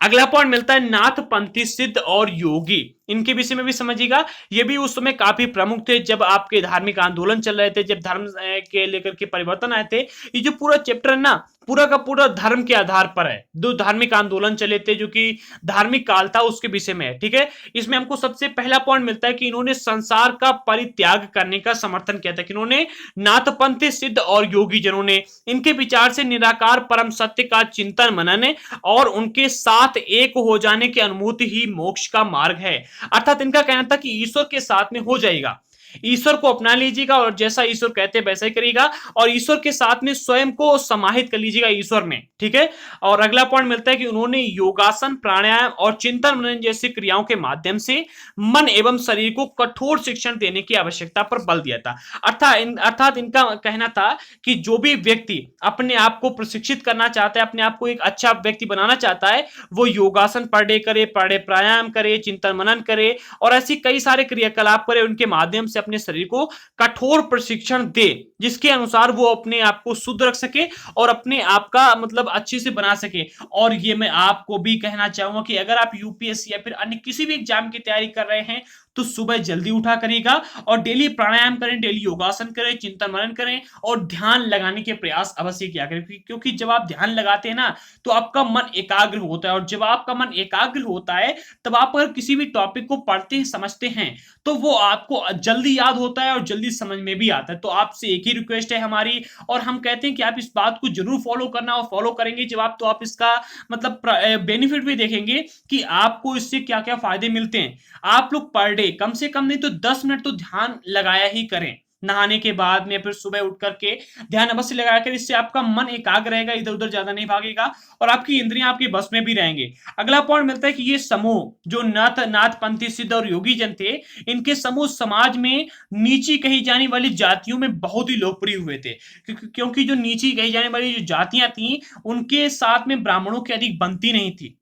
अगला पॉइंट मिलता है नाथपंथी सिद्ध और योगी। इनके विषय में भी समझिएगा, ये भी उस समय काफी प्रमुख थे जब आपके धार्मिक आंदोलन चल रहे थे, जब धर्म के लेकर के परिवर्तन आए थे। ये जो पूरा चैप्टर है ना, पूरा का पूरा धर्म के आधार पर है। दो धार्मिक आंदोलन चले थे जो कि धार्मिक काल था, उसके विषय में है। ठीक है, इसमें हमको सबसे पहला पॉइंट मिलता है कि इन्होंने संसार का परित्याग करने का समर्थन किया था। कि इन्होंने नाथपंथी सिद्ध और योगी जनों ने इनके विचार से निराकार परम सत्य का चिंतन मनन और उनके साथ एक हो जाने की अनुभूति ही मोक्ष का मार्ग है। अर्थात इनका कहना था कि ईश्वर के साथ में हो जाएगा, ईश्वर को अपना लीजिएगा और जैसा ईश्वर कहते हैं वैसा ही करिएगा, और ईश्वर के साथ में स्वयं को समाहित कर लीजिएगा ईश्वर में। ठीक है, और अगला पॉइंट मिलता है कि उन्होंने योगासन, प्राणायाम और चिंतन मनन जैसी क्रियाओं के माध्यम से मन एवं शरीर को कठोर शिक्षण देने की आवश्यकता पर बल दिया था। अर्थात इनका कहना था कि जो भी व्यक्ति अपने आप को प्रशिक्षित करना चाहता है, अपने आप को एक अच्छा व्यक्ति बनाना चाहता है, वो योगासन पर डे करे, प्राणायाम करे, चिंतन मनन करे और ऐसी कई सारे क्रियाकलाप करे, उनके माध्यम से से अपने शरीर को कठोर प्रशिक्षण दे, जिसके अनुसार वो अपने आप को शुद्ध रख सके और अपने आप का मतलब अच्छे से बना सके। और ये मैं आपको भी कहना चाहूंगा कि अगर आप यूपीएससी या फिर अन्य किसी भी एग्जाम की तैयारी कर रहे हैं तो सुबह जल्दी उठा करिएगा और डेली प्राणायाम करें, डेली योगासन करें, चिंतन मनन करें और ध्यान लगाने के प्रयास अवश्य किया करें। क्योंकि जब आप ध्यान लगाते हैं ना तो आपका मन एकाग्र होता है, और जब आपका मन एकाग्र होता है तब आप अगर किसी भी टॉपिक को पढ़ते हैं, समझते हैं, तो वो आपको जल्दी याद होता है और जल्दी समझ में भी आता है। तो आपसे एक ही रिक्वेस्ट है हमारी, और हम कहते हैं कि आप इस बात को जरूर फॉलो करना, और फॉलो करेंगे जब आप तो आप इसका मतलब बेनिफिट भी देखेंगे कि आपको इससे क्या क्या फायदे मिलते हैं। आप लोग पर डे कम से कम नहीं तो 10 मिनट तो ध्यान लगाया ही करें, नहाने के बाद में फिर सुबह उठ करके ध्यान अवश्य लगाया करें। इससे आपका मन एकाग्र रहेगा, इधर उधर ज्यादा नहीं भागेगा और आपकी इंद्रियां आपके बस में भी रहेंगे। अगला पॉइंट मिलता है कि ये समूह जो नाथपंथी सिद्ध और योगी जन थे, इनके समूह समाज में नीची कही जाने वाली जातियों में बहुत ही लोकप्रिय हुए थे, क्योंकि जो नीची कही जाने वाली जो जातियां थी उनके साथ में ब्राह्मणों की अधिक बनती नहीं थी।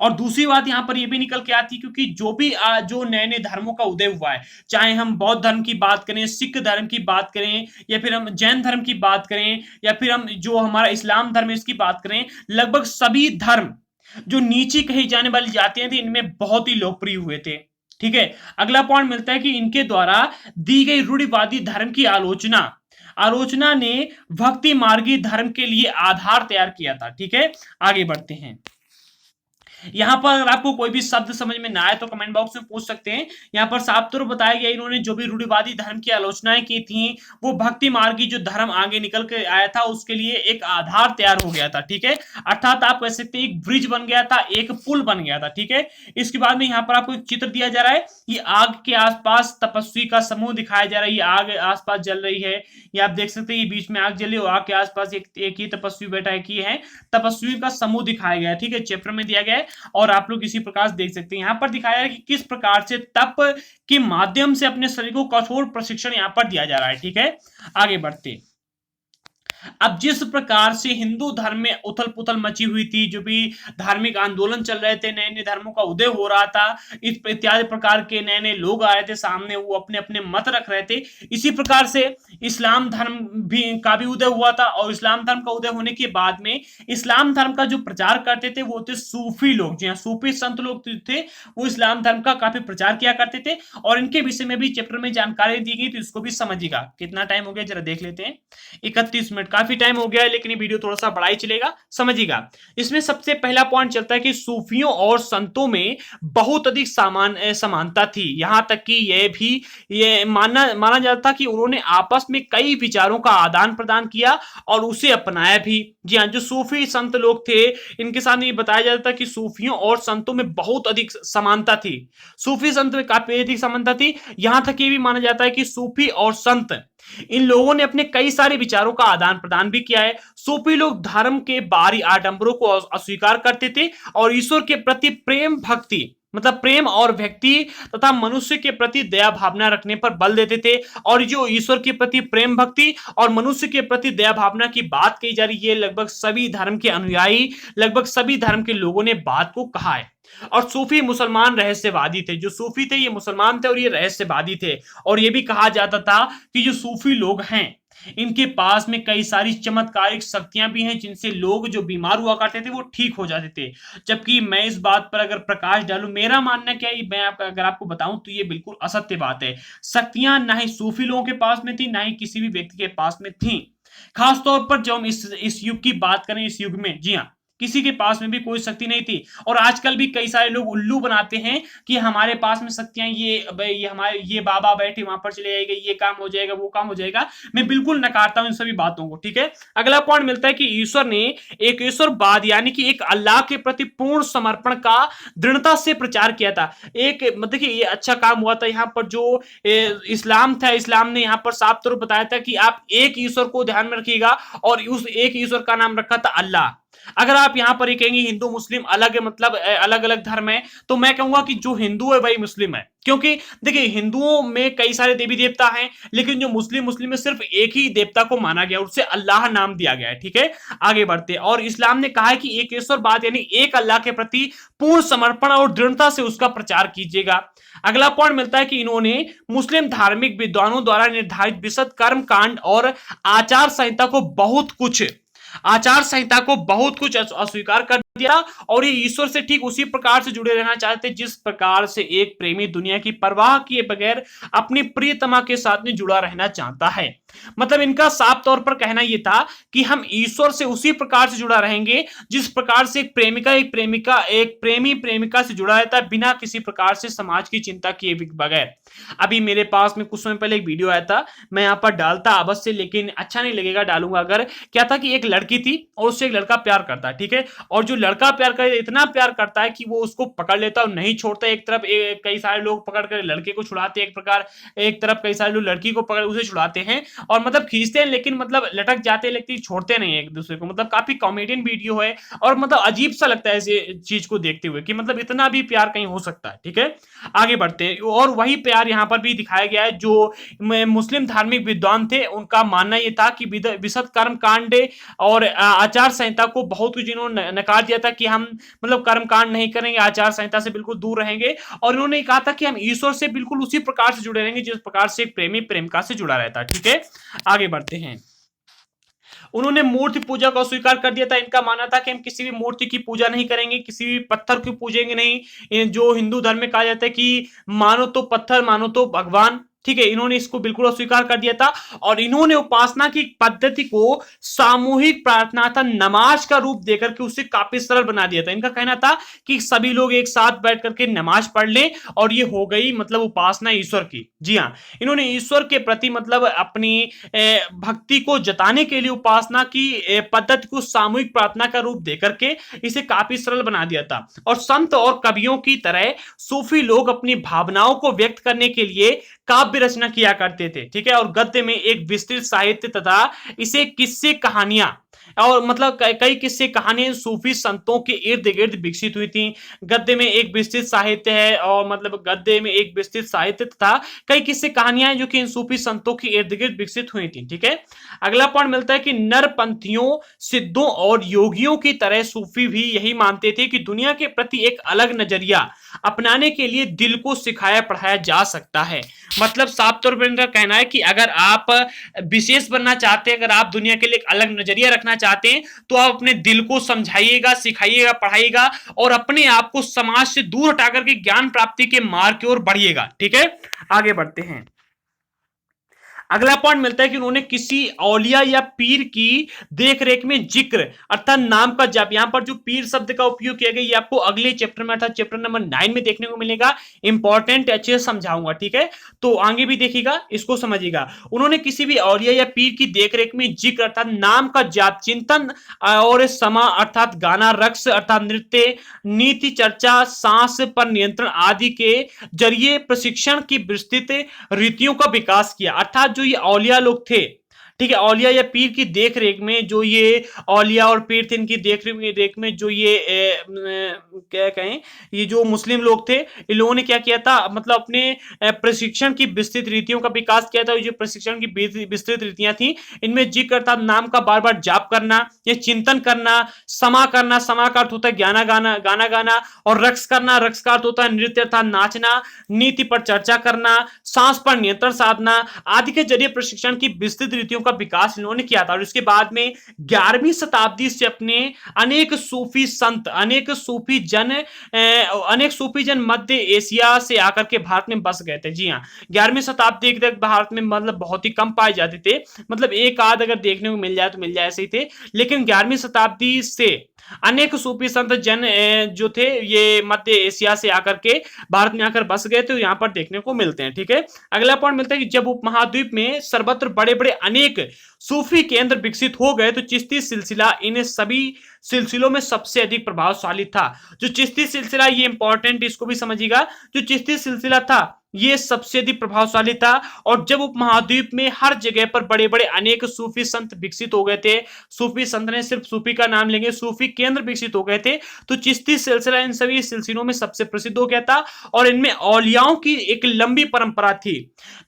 और दूसरी बात यहां पर यह भी निकल के आती है, क्योंकि जो भी जो नए नए धर्मों का उदय हुआ है, चाहे हम बौद्ध धर्म की बात करें, सिख धर्म की बात करें, या फिर हम जैन धर्म की बात करें, या फिर हम जो हमारा इस्लाम धर्म है इसकी बात करें, लगभग सभी धर्म जो नीची कही जाने वाली जातियां थी इनमें बहुत ही लोकप्रिय हुए थे। ठीक है, अगला पॉइंट मिलता है कि इनके द्वारा दी गई रूढ़िवादी धर्म की आलोचना आलोचना ने भक्ति मार्गी धर्म के लिए आधार तैयार किया था। ठीक है, आगे बढ़ते हैं। यहां पर अगर आपको कोई भी शब्द समझ में ना आए तो कमेंट बॉक्स में पूछ सकते हैं। यहां पर साफ तौर बताया गया इन्होंने जो भी रूढ़िवादी धर्म की आलोचनाएं की थी वो भक्ति मार्गी जो धर्म आगे निकल के आया था उसके लिए एक आधार तैयार हो गया था। ठीक है, अर्थात आप कह सकते हैं एक ब्रिज बन गया था, एक पुल बन गया था। ठीक है, इसके बाद में यहाँ पर आपको एक चित्र दिया जा रहा है, ये आग के आसपास तपस्वी का समूह दिखाया जा रहा है। ये आग आसपास जल रही है, ये आप देख सकते हैं, ये बीच में आग जली और आग के आसपास एक ही तपस्वी बैठा है, की है तपस्वी का समूह दिखाया गया है। ठीक है, चैप्टर में दिया गया है और आप लोग इसी प्रकार देख सकते हैं। यहां पर दिखाया है कि किस प्रकार से तप के माध्यम से अपने शरीर को कठोर प्रशिक्षण यहां पर दिया जा रहा है। ठीक है, आगे बढ़ते। अब जिस प्रकार से हिंदू धर्म में उथल पुथल मची हुई थी, जो भी धार्मिक आंदोलन चल रहे थे, नए नए धर्मों का उदय हो रहा था, इस इत्यादि प्रकार के नए नए लोग आ रहे थे सामने, वो अपने अपने मत रख रहे थे। इसी प्रकार से इस्लाम धर्म का भी उदय हुआ था, और इस्लाम धर्म का उदय होने के बाद में इस्लाम धर्म का जो प्रचार करते थे वो थे सूफी लोग। जी हाँ, सूफी संत लोग थे, वो इस्लाम धर्म का काफी प्रचार किया करते थे, और इनके विषय में भी चैप्टर में जानकारी दी गई, तो इसको भी समझिएगा। कितना टाइम हो गया जरा देख लेते हैं, 31 मिनट, काफी टाइम हो गया है, लेकिन ये वीडियो थोड़ा सा बड़ा ही चलेगा, समझिएगा। इसमें सबसे पहला पॉइंट चलता है कि सूफियों और संतों में बहुत अधिक समानता थी, यहां तक कि ये माना जाता था कि उन्होंने आपस में कई विचारों का आदान प्रदान किया और उसे अपनाया भी। जी हाँ, जो सूफी संत लोग थे इनके साथ ये बताया जाता था कि सूफियों और संतों में बहुत अधिक समानता थी, सूफी संत में काफी अधिक समानता थी। यहां तक ये भी माना जाता है कि सूफी और संत इन लोगों ने अपने कई सारे विचारों का आदान प्रदान भी किया है। सूफी लोग धर्म के बाहरी आडंबरों को अस्वीकार करते थे और ईश्वर के प्रति प्रेम भक्ति मतलब प्रेम और व्यक्ति तथा मनुष्य के प्रति दया भावना रखने पर बल देते थे। और जो ईश्वर के प्रति प्रेम भक्ति और मनुष्य के प्रति दया भावना की बात कही जा रही है, लगभग सभी धर्म के अनुयायी, लगभग सभी धर्म के लोगों ने बात को कहा है। और सूफी मुसलमान रहस्यवादी थे, जो सूफी थे ये मुसलमान थे और ये रहस्यवादी थे। और ये भी कहा जाता था कि जो सूफी लोग हैं इनके पास में कई सारी चमत्कारिक शक्तियां भी हैं, जिनसे लोग जो बीमार हुआ करते थे वो ठीक हो जाते थे। जबकि मैं इस बात पर अगर प्रकाश डालूं, मेरा मानना क्या है, मैं अगर आपको बताऊं तो ये बिल्कुल असत्य बात है। शक्तियां ना ही सूफी लोगों के पास में थी, ना ही किसी भी व्यक्ति के पास में थी। खासतौर पर जब हम इस युग की बात करें, इस युग में जी हाँ किसी के पास में भी कोई शक्ति नहीं थी। और आजकल भी कई सारे लोग उल्लू बनाते हैं कि हमारे पास में शक्तियां, ये हमारे ये बाबा बैठे वहां पर चले जाएगा, ये काम हो जाएगा, वो काम हो जाएगा। मैं बिल्कुल नकारता हूं इन सभी बातों को। ठीक है, अगला पॉइंट मिलता है कि ईश्वर ने एक ईश्वरवाद यानी कि एक अल्लाह के प्रति पूर्ण समर्पण का दृढ़ता से प्रचार किया था। एक देखिए ये अच्छा काम हुआ था। यहाँ पर जो इस्लाम था, इस्लाम ने यहाँ पर साफ तौर पर बताया था कि आप एक ईश्वर को ध्यान में रखिएगा, और उस एक ईश्वर का नाम रखा था अल्लाह। अगर आप यहाँ पर ये कहेंगे हिंदू मुस्लिम अलग है, मतलब अलग अलग धर्म है, तो मैं कहूंगा कि जो हिंदू है वही मुस्लिम है। क्योंकि देखिए हिंदुओं में कई सारे देवी देवता हैं, लेकिन जो मुस्लिम मुस्लिम में सिर्फ एक ही देवता को माना गया, उससे अल्लाह नाम दिया गया है। ठीक है, आगे बढ़ते हैं। और इस्लाम ने कहा है कि एक ईश्वरवाद यानी एक अल्लाह के प्रति पूर्ण समर्पण और दृढ़ता से उसका प्रचार कीजिएगा। अगला पॉइंट मिलता है कि इन्होंने मुस्लिम धार्मिक विद्वानों द्वारा निर्धारित विशद कर्म कांड और आचार संहिता को बहुत कुछ अस्वीकार कर दिया, और ये ईश्वर से ठीक उसी प्रकार से जुड़े रहना चाहते जिस प्रकार से एक प्रेमी दुनिया की परवाह किए बगैर अपनी प्रियतमा के साथ में जुड़ा रहना चाहता है। मतलब इनका साफ तौर पर कहना यह था कि हम ईश्वर से उसी प्रकार से जुड़ा रहेंगे जिस प्रकार से एक प्रेमी प्रेमिका से जुड़ा रहता है, बिना किसी प्रकार से समाज की चिंता किए बगैर। अभी मेरे पास में कुछ समय पहले एक वीडियो आया था, मैं यहाँ पर डालता अवश्य, लेकिन अच्छा नहीं लगेगा डालूंगा अगर। क्या था कि एक लड़की थी और उससे एक लड़का प्यार करता है, ठीक है, और जो लड़का प्यार करे इतना प्यार करता है कि वो उसको पकड़ लेता और नहीं छोड़ता। एक तरफ कई सारे लोग पकड़ कर लड़के को छुड़ाते, एक तरफ कई सारे लोग लड़की को पकड़ उसे छुड़ाते हैं, और मतलब खींचते हैं, लेकिन मतलब लटक जाते हैं, लेकिन छोड़ते नहीं एक दूसरे को। मतलब काफी कॉमेडियन वीडियो है, और मतलब अजीब सा लगता है इस चीज को देखते हुए कि मतलब इतना भी प्यार कहीं हो सकता है। ठीक है, आगे बढ़ते हैं। और वही प्यार यहाँ पर भी दिखाया गया है। जो मुस्लिम धार्मिक विद्वान थे उनका मानना यह था कि विशद कर्म कांड और आचार संहिता को बहुत कुछ इन्होंने नकार दिया था कि हम मतलब कर्म कांड नहीं करेंगे, आचार संहिता से बिल्कुल दूर रहेंगे, और इन्होंने कहा था कि हम ईश्वर से बिल्कुल उसी प्रकार से जुड़े रहेंगे जिस प्रकार से एक प्रेमी प्रेमिका से जुड़ा रहता है। ठीक है, आगे बढ़ते हैं। उन्होंने मूर्ति पूजा को स्वीकार कर दिया था। इनका मानना था कि हम किसी भी मूर्ति की पूजा नहीं करेंगे, किसी भी पत्थर की पूजेंगे नहीं। जो हिंदू धर्म में कहा जाता है कि मानो तो पत्थर मानो तो भगवान, ठीक है, इन्होंने इसको बिल्कुल अस्वीकार कर दिया था। और इन्होंने उपासना की पद्धति को सामूहिक प्रार्थना था नमाज का रूप देकर के उसे काफी सरल बना दिया था। इनका कहना था कि सभी लोग एक साथ बैठ करके नमाज पढ़ लें और ये हो गई मतलब उपासना ईश्वर की। जी हाँ, इन्होंने ईश्वर के प्रति मतलब अपनी भक्ति को जताने के लिए उपासना की पद्धति को सामूहिक प्रार्थना का रूप देकर के इसे काफी सरल बना दिया था। और संत और कवियों की तरह सूफी लोग अपनी भावनाओं को व्यक्त करने के लिए काव्य रचना किया करते थे। ठीक है, और गद्य में एक विस्तृत साहित्य तथा इसे किस्से कहानियां और मतलब कई किस्से कहानियां सूफी संतों के इर्द गिर्द विकसित हुई थी। गद्य में एक विस्तृत साहित्य है, और मतलब गद्य में एक विस्तृत साहित्य तथा कई किस्से कहानियां जो कि इन सूफी संतों के इर्द गिर्द विकसित हुई थी। ठीक है, अगला पॉइंट मिलता है कि नरपंथियों, सिद्धों और योगियों की तरह सूफी भी यही मानते थे कि दुनिया के प्रति एक अलग नजरिया अपनाने के लिए दिल को सिखाया पढ़ाया जा सकता है। मतलब साफ तौर पर इनका कहना है कि अगर आप विशेष बनना चाहते हैं, अगर आप दुनिया के लिए एक अलग नजरिया रखना चाहते हैं, तो आप अपने दिल को समझाइएगा, सिखाइएगा, पढ़ाइएगा, और अपने आप को समाज से दूर हटा करके ज्ञान प्राप्ति के मार्ग की ओर बढ़िएगा। ठीक है, आगे बढ़ते हैं। अगला पॉइंट मिलता है कि उन्होंने किसी औलिया या पीर की देखरेख में जिक्र अर्थात नाम का जाप, यहां पर जो पीर शब्द का उपयोग किया गया ये आपको अगले चैप्टर में अर्थात चैप्टर नंबर 9 में देखने को मिलेगा। इंपॉर्टेंट अच्छे से समझाऊंगा। ठीक है, तो आगे भी देखिएगा, इसको समझिएगा। उन्होंने किसी भी औलिया या पीर की देखरेख में जिक्र अर्थात नाम का जाप, चिंतन और समा अर्थात गाना, रक्स अर्थात नृत्य, नीति चर्चा, सांस पर नियंत्रण आदि के जरिए प्रशिक्षण की विस्तृत रीतियों का विकास किया। अर्थात जो ये औलिया लोग थे, ठीक है, औलिया या पीर की देख रेख में जो ये औलिया और पीर थे, इनकी देख रेख में जो ये क्या कहें, ये जो मुस्लिम लोग थे, इन लोगों ने क्या किया था, मतलब अपने प्रशिक्षण की विस्तृत रीतियों का विकास किया था। ये जो प्रशिक्षण की विस्तृत रीतियां थी, इनमें जिक्र अर्थात नाम का बार बार जाप करना, ये चिंतन करना, समा करना, समा का अर्थ होता है गाना गाना, और रक्स करना, रक्स का अर्थ होता है नृत्य अर्थात नाचना, नीति पर चर्चा करना, सांस पर नियंत्रण साधना आदि के जरिए प्रशिक्षण की विस्तृत रीतियों विकास इन्होंने किया था। और इसके बाद में 11वीं शताब्दी से अपने अनेक सूफी संत, अनेक सूफी जन मध्य एशिया से आकर के भारत में बस गए थे। जी हाँ, 11वीं शताब्दी तक भारत में मतलब बहुत ही कम पाए जाते थे, मतलब एक आध अगर देखने को मिल जाए तो मिल जाए, ऐसे ही थे। लेकिन 11वीं शताब्दी से अनेक सूफी संत जन जो थे ये मध्य एशिया से आकर के भारत में आकर बस गए, तो यहाँ पर देखने को मिलते हैं। ठीक है, अगला पॉइंट मिलता है कि जब उपमहाद्वीप में सर्वत्र बड़े बड़े अनेक सूफी केंद्र विकसित हो गए, तो चिश्ती सिलसिला इन सभी सिलसिलों में सबसे अधिक प्रभावशाली था। जो चिश्ती सिलसिला, ये इंपॉर्टेंट, इसको भी समझिएगा। जो चिश्ती सिलसिला था ये सबसे अधिक प्रभावशाली था। और जब उपमहाद्वीप में हर जगह पर बड़े बड़े अनेक सूफी संत विकसित हो गए थे, सूफी संत ने सिर्फ सूफी का नाम लेंगे, सूफी केंद्र विकसित हो गए थे, तो चिश्ती सिलसिला इन सभी सिलसिलों में सबसे प्रसिद्ध हो गया था। और इनमें औलियाओं की एक लंबी परंपरा थी।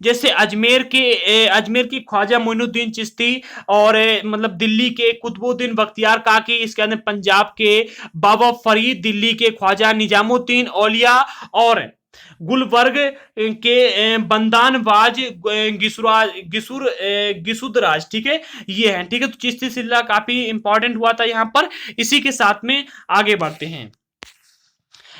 जैसे अजमेर की ख्वाजा मोइनुद्दीन चिश्ती, और मतलब दिल्ली के कुतुबुद्दीन बख्तियार काकी, इसके अंदर पंजाब के बाबा फरीद, दिल्ली के ख्वाजा निजामुद्दीन औलिया, और गुलबर्ग के बंदानवाज गिसुदराज, ठीक है, ये है, ठीक है। तो चिश्ती सिलसिला काफी इंपॉर्टेंट हुआ था यहाँ पर। इसी के साथ में आगे बढ़ते हैं।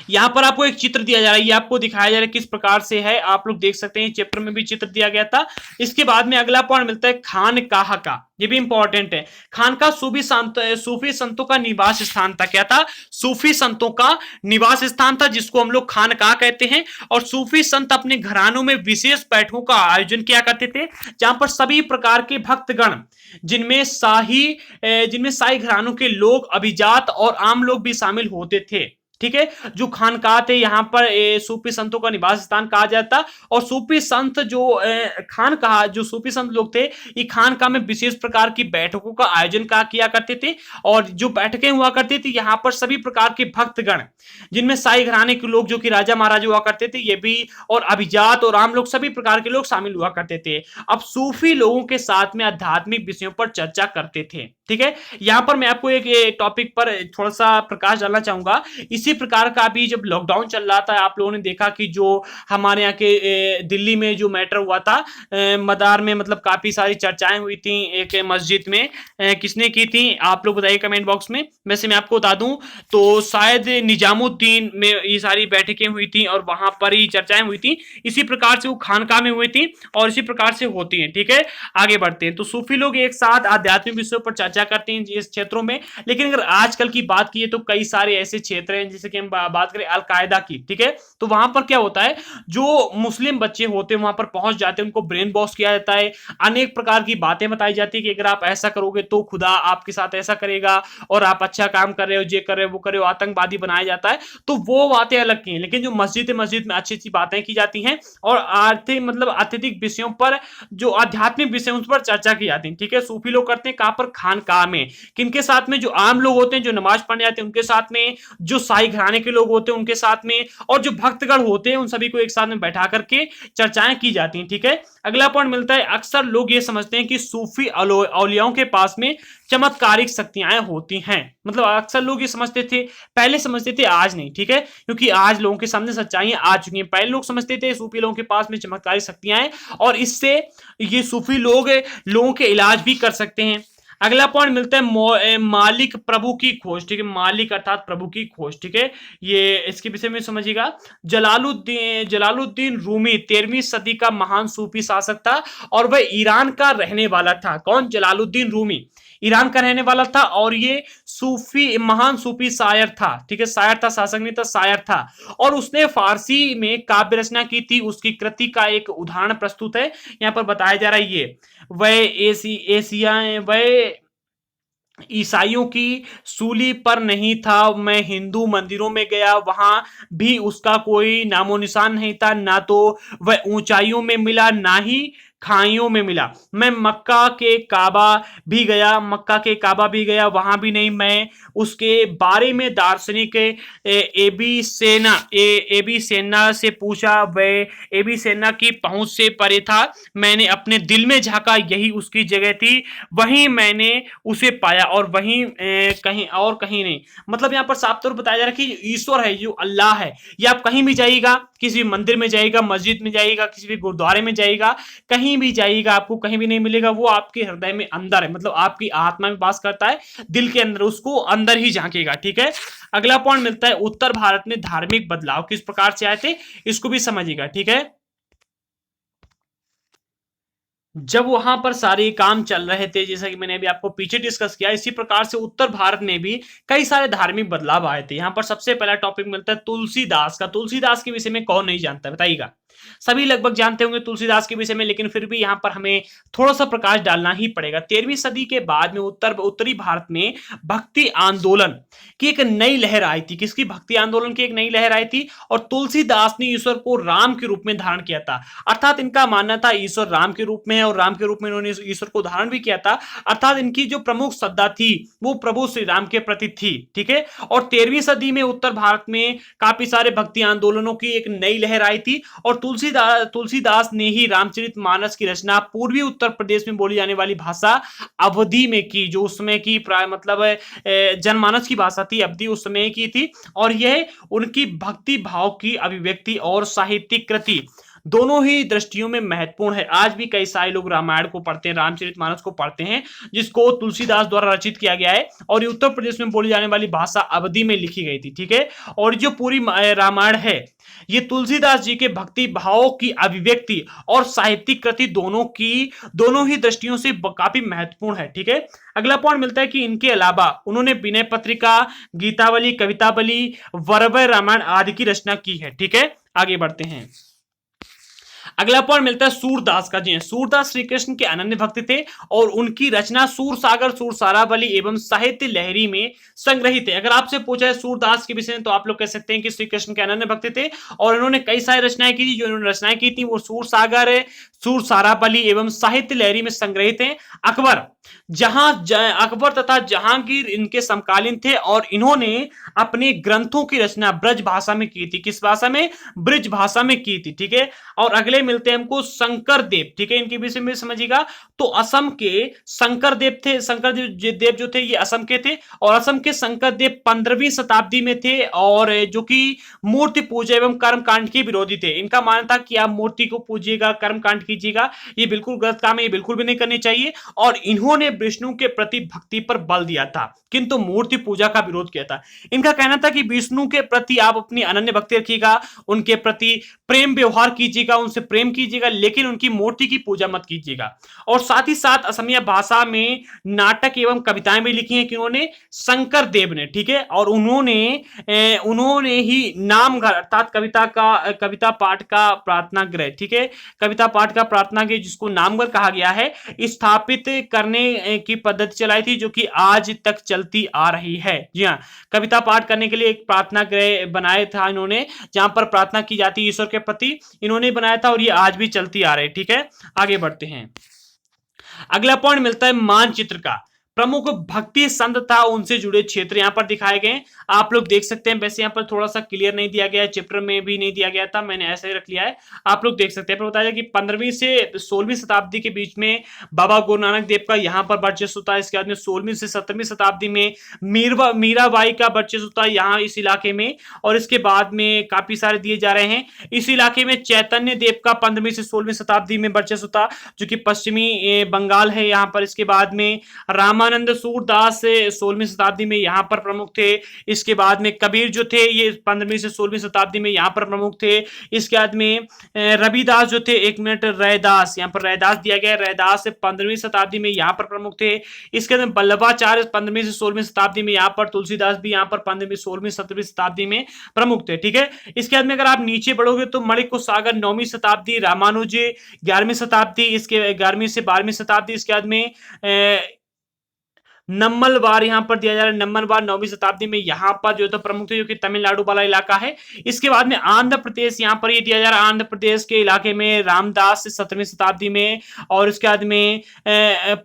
यहाँ पर आपको एक चित्र दिया जा रहा है, ये आपको दिखाया जा रहा है किस प्रकार से है, आप लोग देख सकते हैं, चैप्टर में भी चित्र दिया गया था। इसके बाद में अगला पॉइंट मिलता है खानकाह का, ये भी इंपॉर्टेंट है। खानकाह सूफी संतों का निवास स्थान था। क्या था? सूफी संतों का निवास स्थान था, जिसको हम लोग खानकाह कहते हैं। और सूफी संत अपने घरानों में विशेष बैठकों का आयोजन किया करते थे, जहां पर सभी प्रकार के भक्तगण, जिनमें शाही घरानों के लोग, अभिजात और आम लोग भी शामिल होते थे, ठीक है। जो खानकाह थे, यहाँ पर सूफी संतों का निवास स्थान कहा जाता। और सूफी संत जो खानकाह, जो सूफी संत लोग थे, ये खानकाह में विशेष प्रकार की बैठकों का आयोजन किया करते थे। और जो बैठकें हुआ करती थी, यहाँ पर सभी प्रकार के भक्तगण, जिनमें शाही घराने के लोग, जो कि राजा महाराजा हुआ करते थे, ये भी, और अभिजात और आम लोग, सभी प्रकार के लोग शामिल हुआ करते थे। अब सूफी लोगों के साथ में आध्यात्मिक विषयों पर चर्चा करते थे, ठीक है। यहाँ पर मैं आपको एक टॉपिक पर थोड़ा सा प्रकाश डालना चाहूंगा। इसी प्रकार का अभी जब लॉकडाउन चल रहा था, आप लोगों ने देखा कि जो हमारे यहाँ के दिल्ली में जो मैटर हुआ था, मदार में, मतलब काफी सारी चर्चाएं हुई थी एक मस्जिद में। किसने की थी, आप लोग बताइए कमेंट बॉक्स में। वैसे मैं आपको बता दूं तो शायद निजामुद्दीन में ये सारी बैठकें हुई थी, और वहां पर ही चर्चाएं हुई थी। इसी प्रकार से वो खानकाह में हुई थी, और इसी प्रकार से होती है, ठीक है। आगे बढ़ते हैं। तो सूफी लोग एक साथ आध्यात्मिक विषयों पर चर्चा करते हैं इस क्षेत्रों में। लेकिन अगर आजकल की बात की तो कई सारे ऐसे क्षेत्र हैं, जैसे कि हम बात करें अलकायदा की, ठीक है, तो वहां पर क्या होता है, जो मुस्लिम बच्चे होते हैं वहां पर पहुंच जाते हैं, उनको ब्रेन वॉश किया जाता है। अनेक प्रकार की बातें बताई जाती है कि अगर आप ऐसा करोगे तो खुदा आपके साथ ऐसा करेगा, और आप अच्छा काम कर रहे हो, ये कर रहे हो, वो कर रहे हो, आतंकवादी बनाया जाता है। तो वो बातें अलग की हैं। लेकिन जो मस्जिद में अच्छी अच्छी बातें की जाती हैं, और आर्थिक, मतलब अत्यधिक विषयों पर, जो आध्यात्मिक विषय, उस पर चर्चा की जाती है, ठीक है। सूफी लोग करते हैं कहां पर? खानकाह में। किनके साथ में? जो आम लोग होते हैं, जो नमाज पढ़ने आते हैं, उनके साथ में, जो शाही घराने के लोग होते हैं उनके साथ में, और जो भक्तगण होते हैं, उन सभी को एक साथ में बैठा करके चर्चाएं की जाती हैं, ठीक है। अगला पॉइंट मिलता है, अक्सर लोग ये समझते हैं कि सूफी औलियाओं के पास में चमत्कारिक शक्तियां होती हैं। मतलब अक्सर लोग ये समझते थे, पहले समझते थे, आज नहीं, ठीक है, क्योंकि आज लोगों के सामने सच्चाइयां आ चुकी हैं। पहले लोग समझते थे सूफी लोगों के पास में चमत्कारिक शक्तियां हैं, और इससे ये सूफी लोग लोगों के इलाज भी कर सकते हैं। अगला पॉइंट मिलता है मालिक प्रभु की खोज, ठीक है, मालिक अर्थात प्रभु की खोज, ठीक है। ये इसके विषय में समझिएगा। जलालुद्दीन रूमी 13वीं सदी का महान सूफी शासक था, और वह ईरान का रहने वाला था। कौन? जलालुद्दीन रूमी ईरान का रहने वाला था, और ये महान सूफी शायर था, ठीक है, शायर था, शासक नहीं था, शायर था। और उसने फारसी में काव्य रचना की थी। उसकी कृति का एक उदाहरण प्रस्तुत है, यहाँ पर बताया जा रहा है। ये वह ईसाइयों की सूली पर नहीं था। मैं हिंदू मंदिरों में गया, वहां भी उसका कोई नामो निशान नहीं था। ना तो वह ऊंचाइयों में मिला, ना ही खाइयों में मिला। मैं मक्का के काबा भी गया, वहां भी नहीं। मैं उसके बारे में दार्शनिक एबी सेना से पूछा, वह एबी सेना की पहुंच से परे था। मैंने अपने दिल में झांका, यही उसकी जगह थी, वहीं मैंने उसे पाया, और वहीं कहीं नहीं। मतलब यहाँ पर साफ तौर पर बताया जा रहा है कि ईश्वर है, जो अल्लाह है, ये आप कहीं भी जाइएगा, किसी मंदिर में जाइएगा, मस्जिद में जाइएगा, किसी भी गुरुद्वारे में जाइएगा, कहीं भी जाइएगा, आपको कहीं भी नहीं मिलेगा। वो आपके हृदय में अंदर है, मतलब आपकी आत्मा में वास करता है, दिल के अंदर, उसको अंदर ही झांकेगा, ठीक है। अगला पॉइंट मिलता है, उत्तर भारत में धार्मिक बदलाव किस प्रकार से आए थे, इसको भी समझिएगा, ठीक है। जब वहां पर सारे काम चल रहे थे, जैसा कि मैंने अभी आपको पीछे डिस्कस किया, इसी प्रकार से उत्तर भारत में भी कई सारे धार्मिक बदलाव आए थे। यहां पर सबसे पहला टॉपिक मिलता है तुलसीदास का। तुलसीदास के विषय में कौन नहीं जानता, बताइएगा। सभी लगभग जानते होंगे तुलसीदास के विषय में, लेकिन फिर भी यहाँ पर हमें थोड़ा सा प्रकाश डालना ही पड़ेगा। 13वीं सदी के बाद में उत्तरी भारत में भक्ति आंदोलन की एक नई लहर आई थी। किसकी? भक्ति आंदोलन की एक नई लहर आई थी और तुलसीदास ने ईश्वर को राम के रूप में धारण किया था। अर्थात इनका मानना था ईश्वर राम के रूप में है और राम के रूप में इन्होंने ईश्वर को धारण भी किया था। अर्थात इनकी जो प्रमुख श्रद्धा थी वो प्रभु श्री राम के प्रति थी। ठीक है, और 13वीं सदी में उत्तर भारत में काफी सारे भक्ति आंदोलनों की एक नई लहर आई थी और तुलसीदास ने ही रामचरितमानस की रचना पूर्वी उत्तर प्रदेश में बोली जाने वाली भाषा अवधी में की, जो उस समय की प्राय मतलब जनमानस की भाषा थी, अवधी उस समय की थी। और यह उनकी भक्ति भाव की अभिव्यक्ति और साहित्यिक कृति दोनों ही दृष्टियों में महत्वपूर्ण है। आज भी कई सारे लोग रामायण को पढ़ते हैं, रामचरितमानस को पढ़ते हैं, जिसको तुलसीदास द्वारा रचित किया गया है और ये उत्तर प्रदेश में बोली जाने वाली भाषा अवधी में लिखी गई थी। ठीक है, और जो पूरी रामायण है ये तुलसीदास जी के भक्ति भाव की अभिव्यक्ति और साहित्यिक कृति दोनों ही दृष्टियों से काफी महत्वपूर्ण है। ठीक है, अगला पॉइंट मिलता है कि इनके अलावा उन्होंने विनय पत्रिका, गीतावली, कवितावली, वरवय रामायण आदि की रचना की है। ठीक है, आगे बढ़ते हैं। अगला पॉइंट मिलता है सूरदास का। जी, सूरदास श्री कृष्ण के अनन्य भक्त थे और उनकी रचना सूरसागर, सूरसारावली एवं साहित्य लहरी में संग्रहित है। अगर आपसे पूछा है सूरदास के विषय में तो आप लोग कह सकते हैं कि श्री कृष्ण के अनन्य भक्त थे और इन्होंने कई सारी रचनाएं की थी। जो इन्होंने रचनाएं की थी वो सूरसागर, सूरसारावली एवं साहित्य लहरी में संग्रहित है। अकबर तथा जहांगीर इनके समकालीन थे और इन्होंने अपने ग्रंथों की रचना ब्रज भाषा में की थी। किस भाषा में? ब्रज भाषा में की थी। ठीक है, और अगले मिलते हैं हमको शंकर देव। ठीक है, इनके विषय में समझिएगा तो असम के शंकर देव थे। शंकर देव जो थे ये असम के थे और असम के शंकर देव 15वीं शताब्दी में थे और जो कि मूर्ति पूजा एवं कर्मकांड के विरोधी थे। इनका मानना था कि आप मूर्ति को पूजिएगा, कर्मकांड कीजिएगा, ये बिल्कुल गलत काम है, ये बिल्कुल भी नहीं करनी चाहिए। और इन्होंने विष्णु के प्रति भक्ति पर बल दिया था किंतु मूर्ति पूजा का विरोध किया था। इनका कहना था कि विष्णु के प्रति आप अपनी अनन्य भक्ति रखिएगा, उनके प्रति प्रेम व्यवहार कीजिएगा, उनसे प्रेम कीजिएगा, लेकिन उनकी मूर्ति की पूजा मत कीजिएगा। और साथ ही साथ असमिया भाषा में नाटक एवं कविताएं भी लिखी हैं कि उन्होंने शंकर देव ने। ठीक है, और उन्होंने ही नामघर अर्थात कविता पाठ का प्रार्थना गृह, ठीक है, कविता पाठ का प्रार्थना गृह जिसको नामघर कहा गया है, स्थापित करने की पद्धति चलाई थी जो कि आज तक चलती आ रही है। जी हाँ, कविता पाठ करने के लिए एक प्रार्थना गृह बनाया था इन्होंने, जहां पर प्रार्थना की जाती है ईश्वर के प्रति, इन्होंने बनाया था और ये आज भी चलती आ रही है। ठीक है, आगे बढ़ते हैं। अगला पॉइंट मिलता है मानचित्र का। प्रमुख भक्ति संत था उनसे जुड़े क्षेत्र यहां पर दिखाए गए, आप लोग देख सकते हैं। वैसे यहां पर थोड़ा सा क्लियर नहीं दिया गया है, चैप्टर में भी नहीं दिया गया था, मैंने ऐसे ही रख लिया है, आप लोग देख सकते हैं। बताया कि 15वीं से 16वीं शताब्दी के बीच में बाबा गुरु नानक देव का यहाँ पर वर्चस्व था। इसके बाद में 16वीं से 17वीं शताब्दी में मीराबाई का वर्चस्व था यहाँ इस इलाके में, और इसके बाद में काफी सारे दिए जा रहे हैं। इस इलाके में चैतन्य देव का 15वीं से 16वीं शताब्दी में वर्चस्व था जो कि पश्चिमी बंगाल है यहाँ पर। इसके बाद में रामानंद सूरदास 16वीं शताब्दी में यहाँ पर प्रमुख थे। इसके बाद में कबीर जो थे ये 15वीं से 16वीं शताब्दी में यहाँ पर प्रमुख थे। इसके बाद में रविदास जो थे, एक मिनट, रैदास, यहाँ पर रैदास दिया गया, रैदास 15वीं शताब्दी में यहाँ पर प्रमुख थे। इसके बाद वल्लभाचार्य 15वीं से 16वीं शताब्दी में यहाँ पर, तुलसीदास भी यहाँ पर 15वीं 16वीं 17वीं शताब्दी में प्रमुख थे। ठीक है, इसके बाद में अगर आप नीचे बढ़ोगे तो मणिक सागर 9वीं शताब्दी, रामानुज 11वीं शताब्दी, इसके 11वीं से 12वीं शताब्दी। इसके बाद में नम्मलवार यहाँ पर दिया जा रहा है, नम्मलवार 9वीं शताब्दी में यहाँ पर जो तो प्रमुख थे, जो कि तमिलनाडु वाला इलाका है। इसके बाद में आंध्र प्रदेश यहाँ पर ये दिया जा रहा है, आंध्र प्रदेश के इलाके में रामदास 17वीं शताब्दी में, और इसके बाद में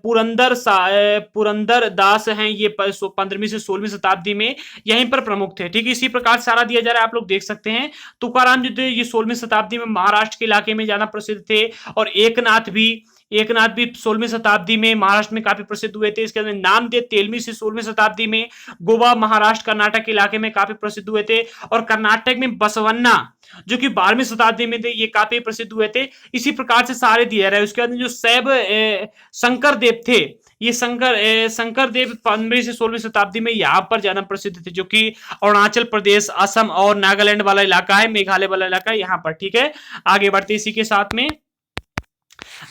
पुरंदर दास हैं ये 15वीं से 16वीं शताब्दी में यहीं पर प्रमुख थे। ठीक है, इसी प्रकार सारा दिया जा रहा है, आप लोग देख सकते हैं। तुकाराम जो थे ये 16वीं शताब्दी में महाराष्ट्र के इलाके में ज्यादा प्रसिद्ध थे, और एकनाथ भी 16वीं शताब्दी में महाराष्ट्र में काफी प्रसिद्ध हुए थे। इसके अंदर नामदेव 13वीं से 16वीं शताब्दी में गोवा, महाराष्ट्र, कर्नाटक के इलाके में काफी प्रसिद्ध हुए थे, और कर्नाटक में बसवन्ना जो कि 12वीं शताब्दी में थे ये काफी प्रसिद्ध हुए थे। इसी प्रकार से सारे दिए रहे। उसके बाद जो शैव शंकर देव थे, ये शंकर देव 15वीं से 16वीं शताब्दी में यहाँ पर ज्यादा प्रसिद्ध थे, जो कि अरुणाचल प्रदेश, असम और नागालैंड वाला इलाका है, मेघालय वाला इलाका है यहाँ पर। ठीक है, आगे बढ़ते इसी के साथ में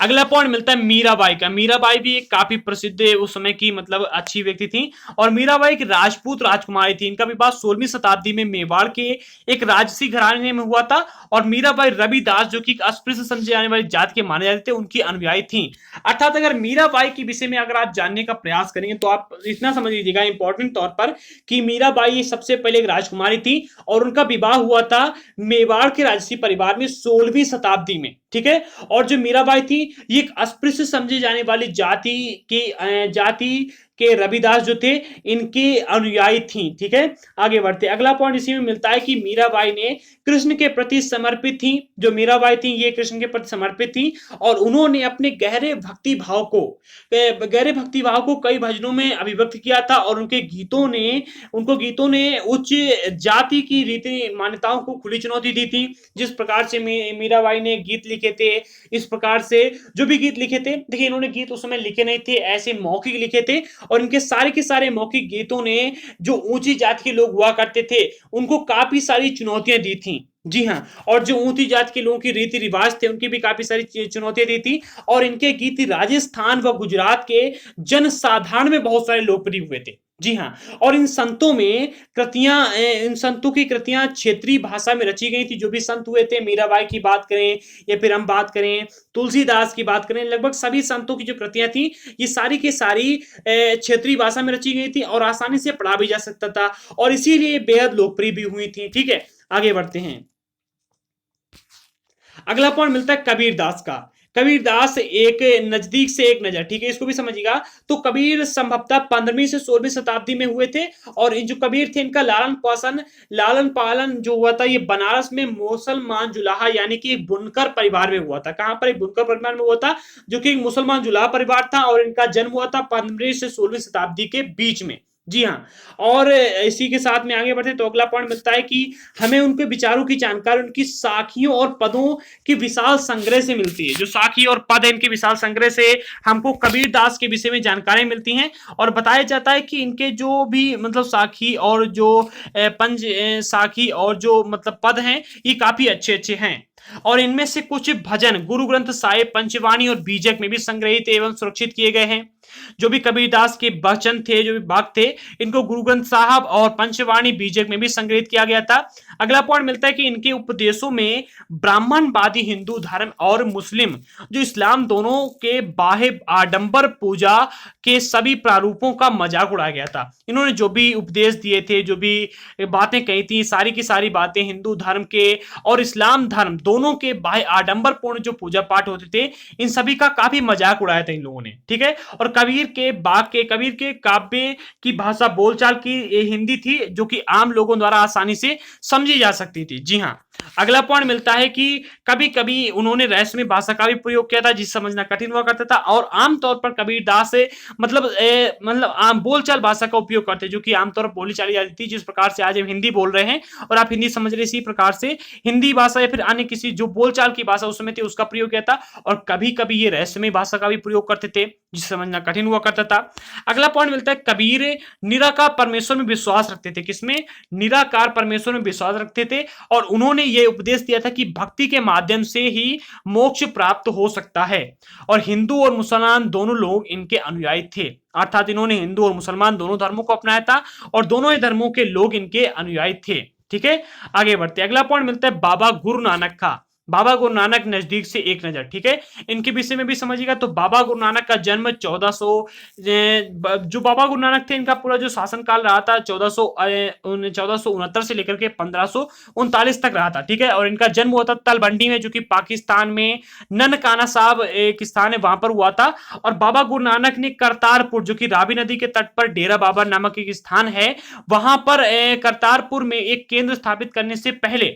अगला पॉइंट मिलता है मीराबाई का। मीराबाई भी एक काफी प्रसिद्ध उस समय की मतलब अच्छी व्यक्ति थी, और मीराबाई एक राजपूत राजकुमारी थी। इनका विवाह 16वीं शताब्दी में मेवाड़ के एक राजसी घराने में हुआ था, और मीराबाई रविदास जो कि अस्पृश्य समझे जाने वाली जात के माने जाते थे उनकी अनुयायी थी। अर्थात अगर मीराबाई के विषय में अगर आप जानने का प्रयास करेंगे तो आप इतना समझ लीजिएगा इंपॉर्टेंट तौर पर कि मीराबाई सबसे पहले एक राजकुमारी थी, और उनका विवाह हुआ था मेवाड़ के राजसी परिवार में 16वीं शताब्दी में, ठीक है। और जो मीराबाई थी ये एक अस्पृश्य समझी जाने वाली जाति के रविदास जो थे इनके अनुयायी थी, ठीक है। आगे बढ़ते, अगला पॉइंट इसी में मिलता है कि मीराबाई ने कृष्ण के प्रति समर्पित थी। जो मीराबाई थी ये कृष्ण के प्रति समर्पित थी, और उन्होंने अपने गहरे भक्ति भाव को कई भजनों में अभिव्यक्त किया था, और उनको गीतों ने उच्च जाति की रीति मान्यताओं को खुली चुनौती दी थी। जिस प्रकार से मीराबाई ने गीत लिखे थे, इस प्रकार से जो भी गीत लिखे थे, देखिए इन्होंने गीत उस समय लिखे नहीं थे, ऐसे मौखिक लिखे थे, और इनके सारे के सारे मौखिक गीतों ने जो ऊंची जाति के लोग हुआ करते थे उनको काफी सारी चुनौतियां दी थी। जी हाँ, और जो ऊंची जाति के लोगों की रीति रिवाज थे उनकी भी काफी सारी चुनौतियां दी थी, और इनके गीत राजस्थान व गुजरात के जनसाधारण में बहुत सारे लोकप्रिय हुए थे। जी हाँ, और इन संतों की कृतियां क्षेत्रीय भाषा में रची गई थी। जो भी संत हुए थे, मीराबाई की बात करें या फिर हम बात करें तुलसीदास की बात करें, लगभग सभी संतों की जो कृतियां थी ये सारी की सारी क्षेत्रीय भाषा में रची गई थी, और आसानी से पढ़ा भी जा सकता था, और इसीलिए बेहद लोकप्रिय भी हुई थी, ठीक है। आगे बढ़ते हैं, अगला पॉइंट मिलता है कबीरदास का। कबीरदास एक नजदीक से एक नजर, ठीक है, इसको भी समझिएगा। तो कबीर संभवतः 15वीं से 16वीं शताब्दी में हुए थे, और जो कबीर थे इनका लालन पालन जो हुआ था ये बनारस में मुसलमान जुलाहा यानी कि एक बुनकर परिवार में हुआ था। कहां पर? एक बुनकर परिवार में हुआ था, जो कि एक मुसलमान जुलाहा परिवार था, और इनका जन्म हुआ था 15वीं से 16वीं शताब्दी के बीच में। जी हाँ, और इसी के साथ में आगे बढ़ते तो अगला पॉइंट मिलता है कि हमें उनके विचारों की जानकारी उनकी साखियों और पदों की विशाल संग्रह से मिलती है। जो साखी और पद है इनके विशाल संग्रह से हमको कबीरदास के विषय में जानकारी मिलती हैं, और बताया जाता है कि इनके जो भी मतलब साखी और जो पंज साखी और जो मतलब पद हैं ये काफी अच्छे अच्छे हैं, और इनमें से कुछ भजन गुरु ग्रंथ साहिब, पंचवाणी और बीजक में भी संग्रहित एवं सुरक्षित किए गए हैं। जो भी कबीरदास के वचन थे, जो भी वाक्य थे, इनको गुरु ग्रंथ साहब और पंचवाणी बीजक में भी संग्रहित किया गया था। अगला पॉइंट मिलता है कि इनके उपदेशों में ब्राह्मणवादी हिंदू धर्म और मुस्लिम जो इस्लाम दोनों के बाह्य आडंबर पूजा के सभी प्रारूपों का मजाक उड़ाया गया था। इन्होंने जो भी उपदेश दिए थे, जो भी बातें कही थी, सारी की सारी बातें हिंदू धर्म के और इस्लाम धर्म दोनों के बाह्य आडंबर पूर्ण जो पूजा पाठ होते थे, इन सभी का काफी मजाक उड़ाया था इन लोगों ने, ठीक है। और कबीर के काव्य की भाषा बोलचाल की हिंदी थी, जो कि आम लोगों द्वारा आसानी से समझी जा सकती थी। जी हाँ, अगला पॉइंट मिलता है कि कभी कभी उन्होंने रहस्यमय भाषा का भी प्रयोग किया था, जिसे समझना कठिन हुआ करता था, और आमतौर पर कबीरदास मतलब आम बोलचाल भाषा का उपयोग करते, जो कि आमतौर पर बोली चाली जाती थी। जिस प्रकार से आज हम हिंदी बोल रहे हैं और आप हिंदी समझ रहे, इसी प्रकार से हिंदी भाषा या फिर अन्य किसी जो बोलचाल की भाषा उस समय थी उसका प्रयोग किया था, और कभी कभी ये रहस्यमय भाषा का भी प्रयोग करते थे, जिसे समझना कठिन हुआ करता था। अगला पॉइंट मिलता है कबीर निराकार परमेश्वर में विश्वास रखते थे। किसमें? निराकार परमेश्वर में विश्वास रखते थे, और उन्होंने ये उपदेश दिया था कि भक्ति के माध्यम से ही मोक्ष प्राप्त हो सकता है, और हिंदू और मुसलमान दोनों लोग इनके अनुयायी थे। अर्थात इन्होंने हिंदू और मुसलमान दोनों धर्मों को अपनाया था, और दोनों ही धर्मों के लोग इनके अनुयायी थे, ठीक है। आगे बढ़ते, अगला पॉइंट मिलता है बाबा गुरु नानक का। बाबा गुरु नानक नजदीक से एक नजर, ठीक है, इनके विषय में भी समझिएगा। तो बाबा गुरु नानक का जन्म 1400 जो बाबा गुरु नानक थे इनका पूरा जो शासनकाल रहा था 1469 से लेकर के 1539 तक रहा था, ठीक है। और इनका जन्म हुआ था तलवंडी में, जो कि पाकिस्तान में ननकाना साहब एक स्थान है वहां पर हुआ था। और बाबा गुरु नानक ने करतारपुर, जो कि रावी नदी के तट पर डेरा बाबा नामक एक स्थान है, वहां पर करतारपुर में एक केंद्र स्थापित करने से पहले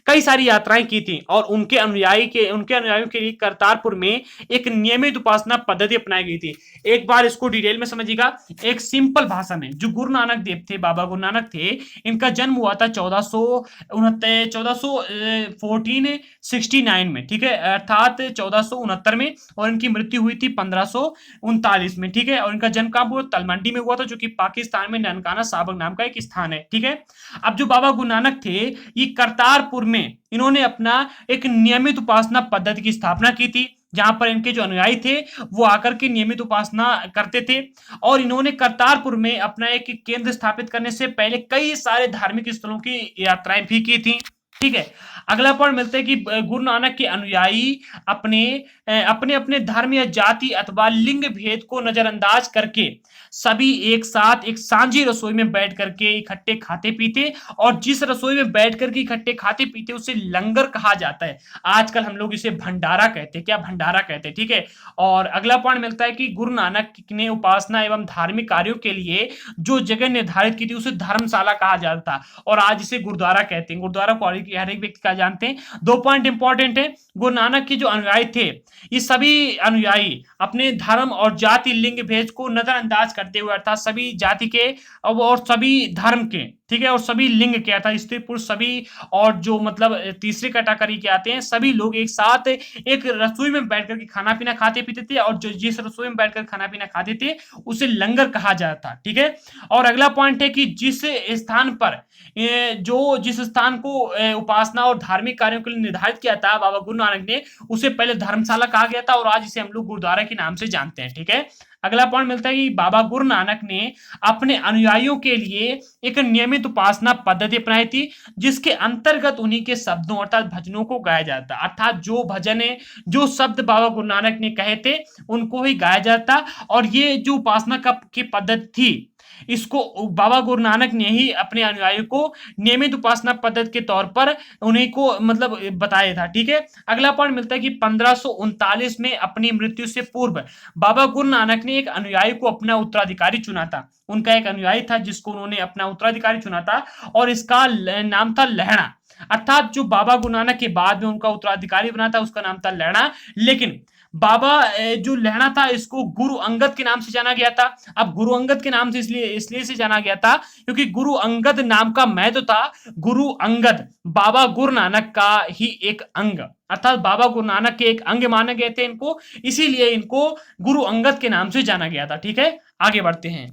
कई सारी यात्राएं की थी, और उनके अनुयायियों के लिए करतारपुर में एक नियमित उपासना पद्धति अपनाई गई थी। एक बार इसको डिटेल में समझिएगा, एक सिंपल भाषा में। जो गुरु नानक देव थे, बाबा गुरु नानक थे, इनका जन्म हुआ था 1469 में, ठीक है, अर्थात 1469 में, और इनकी मृत्यु हुई थी 1539 में, ठीक है। और इनका जन्म कहां हुआ? तलमंडी में हुआ था, जो कि पाकिस्तान में ननकाना साहब नाम का एक स्थान है, ठीक है। अब जो बाबा गुरु नानक थे, ये करतारपुर में इन्होंने अपना एक नियमित उपासना पद्धति की स्थापना की थी, जहां पर इनके जो अनुयायी थे वो आकर के नियमित उपासना करते थे। और इन्होंने करतारपुर में अपना एक केंद्र स्थापित करने से पहले कई सारे धार्मिक स्थलों की यात्राएं भी की थी। ठीक है, अगला पॉइंट मिलता है कि गुरु नानक के अनुयायी अपने अपने अपने धर्म या जाति अथवा लिंग भेद को नजरअंदाज करके सभी एक साथ एक सांझी रसोई में बैठ करके इकट्ठे खाते पीते, और जिस रसोई में बैठ करके इकट्ठे खाते पीते उसे लंगर कहा जाता है। आजकल हम लोग इसे भंडारा कहते हैं, क्या भंडारा कहते हैं। ठीक है, और अगला पॉइंट मिलता है कि गुरु नानक ने उपासना एवं धार्मिक कार्यों के लिए जो जगह निर्धारित की थी उसे धर्मशाला कहा जाता था, और आज इसे गुरुद्वारा कहते हैं। गुरुद्वारा को हर एक व्यक्ति का जानते हैं। दो पॉइंट इंपॉर्टेंट है, गुरु नानक के जो अनुयायी थे, ये सभी अनुयायी अपने धर्म और जाति लिंग भेद को नजरअंदाज करते हुए, अर्थात सभी जाति के और सभी धर्म के, ठीक है, और सभी लिंग के, अर्थात स्त्री पुरुष सभी, और जो मतलब तीसरी कैटेगरी के आते हैं, सभी लोग एक साथ एक रसोई में बैठ करके खाना पीना खाते पीते थे, और जो जिस रसोई में बैठकर खाना पीना खाते थे उसे लंगर कहा जाता था। ठीक है, और अगला पॉइंट है कि जिस स्थान पर जिस स्थान को उपासना और धार्मिक कार्यों के लिए निर्धारित किया था बाबा गुरु नानक ने, उसे पहले धर्मशाला कहा गया था, और आज इसे हम लोग गुरुद्वारा के नाम से जानते हैं। ठीक है, अगला पॉइंट मिलता है कि बाबा गुरु नानक ने अपने अनुयायियों के लिए एक नियमित उपासना पद्धति अपनाई थी, जिसके अंतर्गत उन्हीं के शब्दों अर्थात भजनों को गाया जाता, अर्थात जो भजन है, जो शब्द बाबा गुरु नानक ने कहे थे उनको ही गाया जाता। और ये जो उपासना की पद्धति थी, इसको बाबा गुरु नानक ने ही अपने अनुयायियों को नियमित उपासना पद्धति के तौर पर उन्हीं को मतलब बताया था। ठीक है, अगला पॉइंट मिलता है कि 1539 में अपनी मृत्यु से पूर्व बाबा गुरु नानक ने एक अनुयायी को अपना उत्तराधिकारी चुना था। उनका एक अनुयायी था जिसको उन्होंने अपना उत्तराधिकारी चुना था, और इसका नाम था लहणा, अर्थात जो बाबा गुरु नानक के बाद में उनका उत्तराधिकारी बना था उसका नाम था लहणा। लेकिन बाबा जो लहणा था इसको गुरु अंगद के नाम से जाना गया था। अब गुरु अंगद के नाम से इसलिए से जाना गया था क्योंकि गुरु अंगद नाम का महत्व था। गुरु अंगद बाबा गुरु नानक का ही एक अंग, अर्थात बाबा गुरु नानक के एक अंग माने गए थे इनको, इसीलिए इनको गुरु अंगद के नाम से जाना गया था। ठीक है, आगे बढ़ते हैं।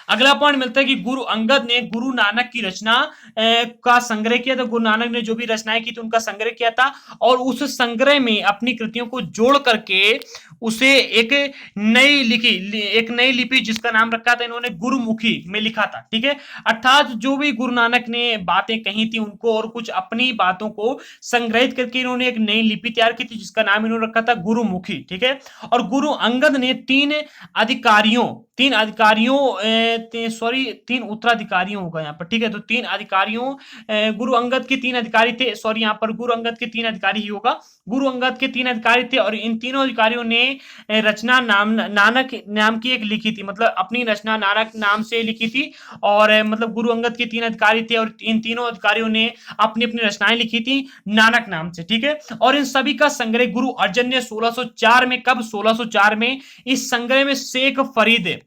अगला पॉइंट मिलता है कि गुरु अंगद ने गुरु नानक की रचना का संग्रह किया था। गुरु नानक ने जो भी रचनाएं की थी उनका संग्रह किया था, और उस संग्रह में अपनी कृतियों को जोड़ करके उसे एक नई लिपि जिसका नाम रखा था इन्होंने गुरुमुखी में लिखा था। ठीक है, अर्थात जो भी गुरु नानक ने बातें कही थी उनको और कुछ अपनी बातों को संग्रहित करके इन्होंने एक नई लिपि तैयार की थी जिसका नाम इन्होंने रखा था गुरुमुखी। ठीक है, और गुरु अंगद ने तीन उत्तराधिकारियों होगा यहाँ पर। ठीक है, तो तीन अधिकारियों, गुरु अंगद के तीन अधिकारी थे, सॉरी यहाँ पर गुरु अंगद के तीन अधिकारी ही होगा। गुरु अंगद के तीन अधिकारी थे, और इन तीनों अधिकारियों ने रचना नानक नाम की एक लिखी थी, मतलब अपनी रचना नानक नाम से लिखी थी। और मतलब गुरु अंगद के तीन अधिकारी थे, और इन तीनों अधिकारियों ने अपनी अपनी रचनाएं लिखी थी नानक नाम से। ठीक है, और इन सभी का संग्रह गुरु अर्जन ने 1604 में, कब 1604 में इस संग्रह में शेख फरीद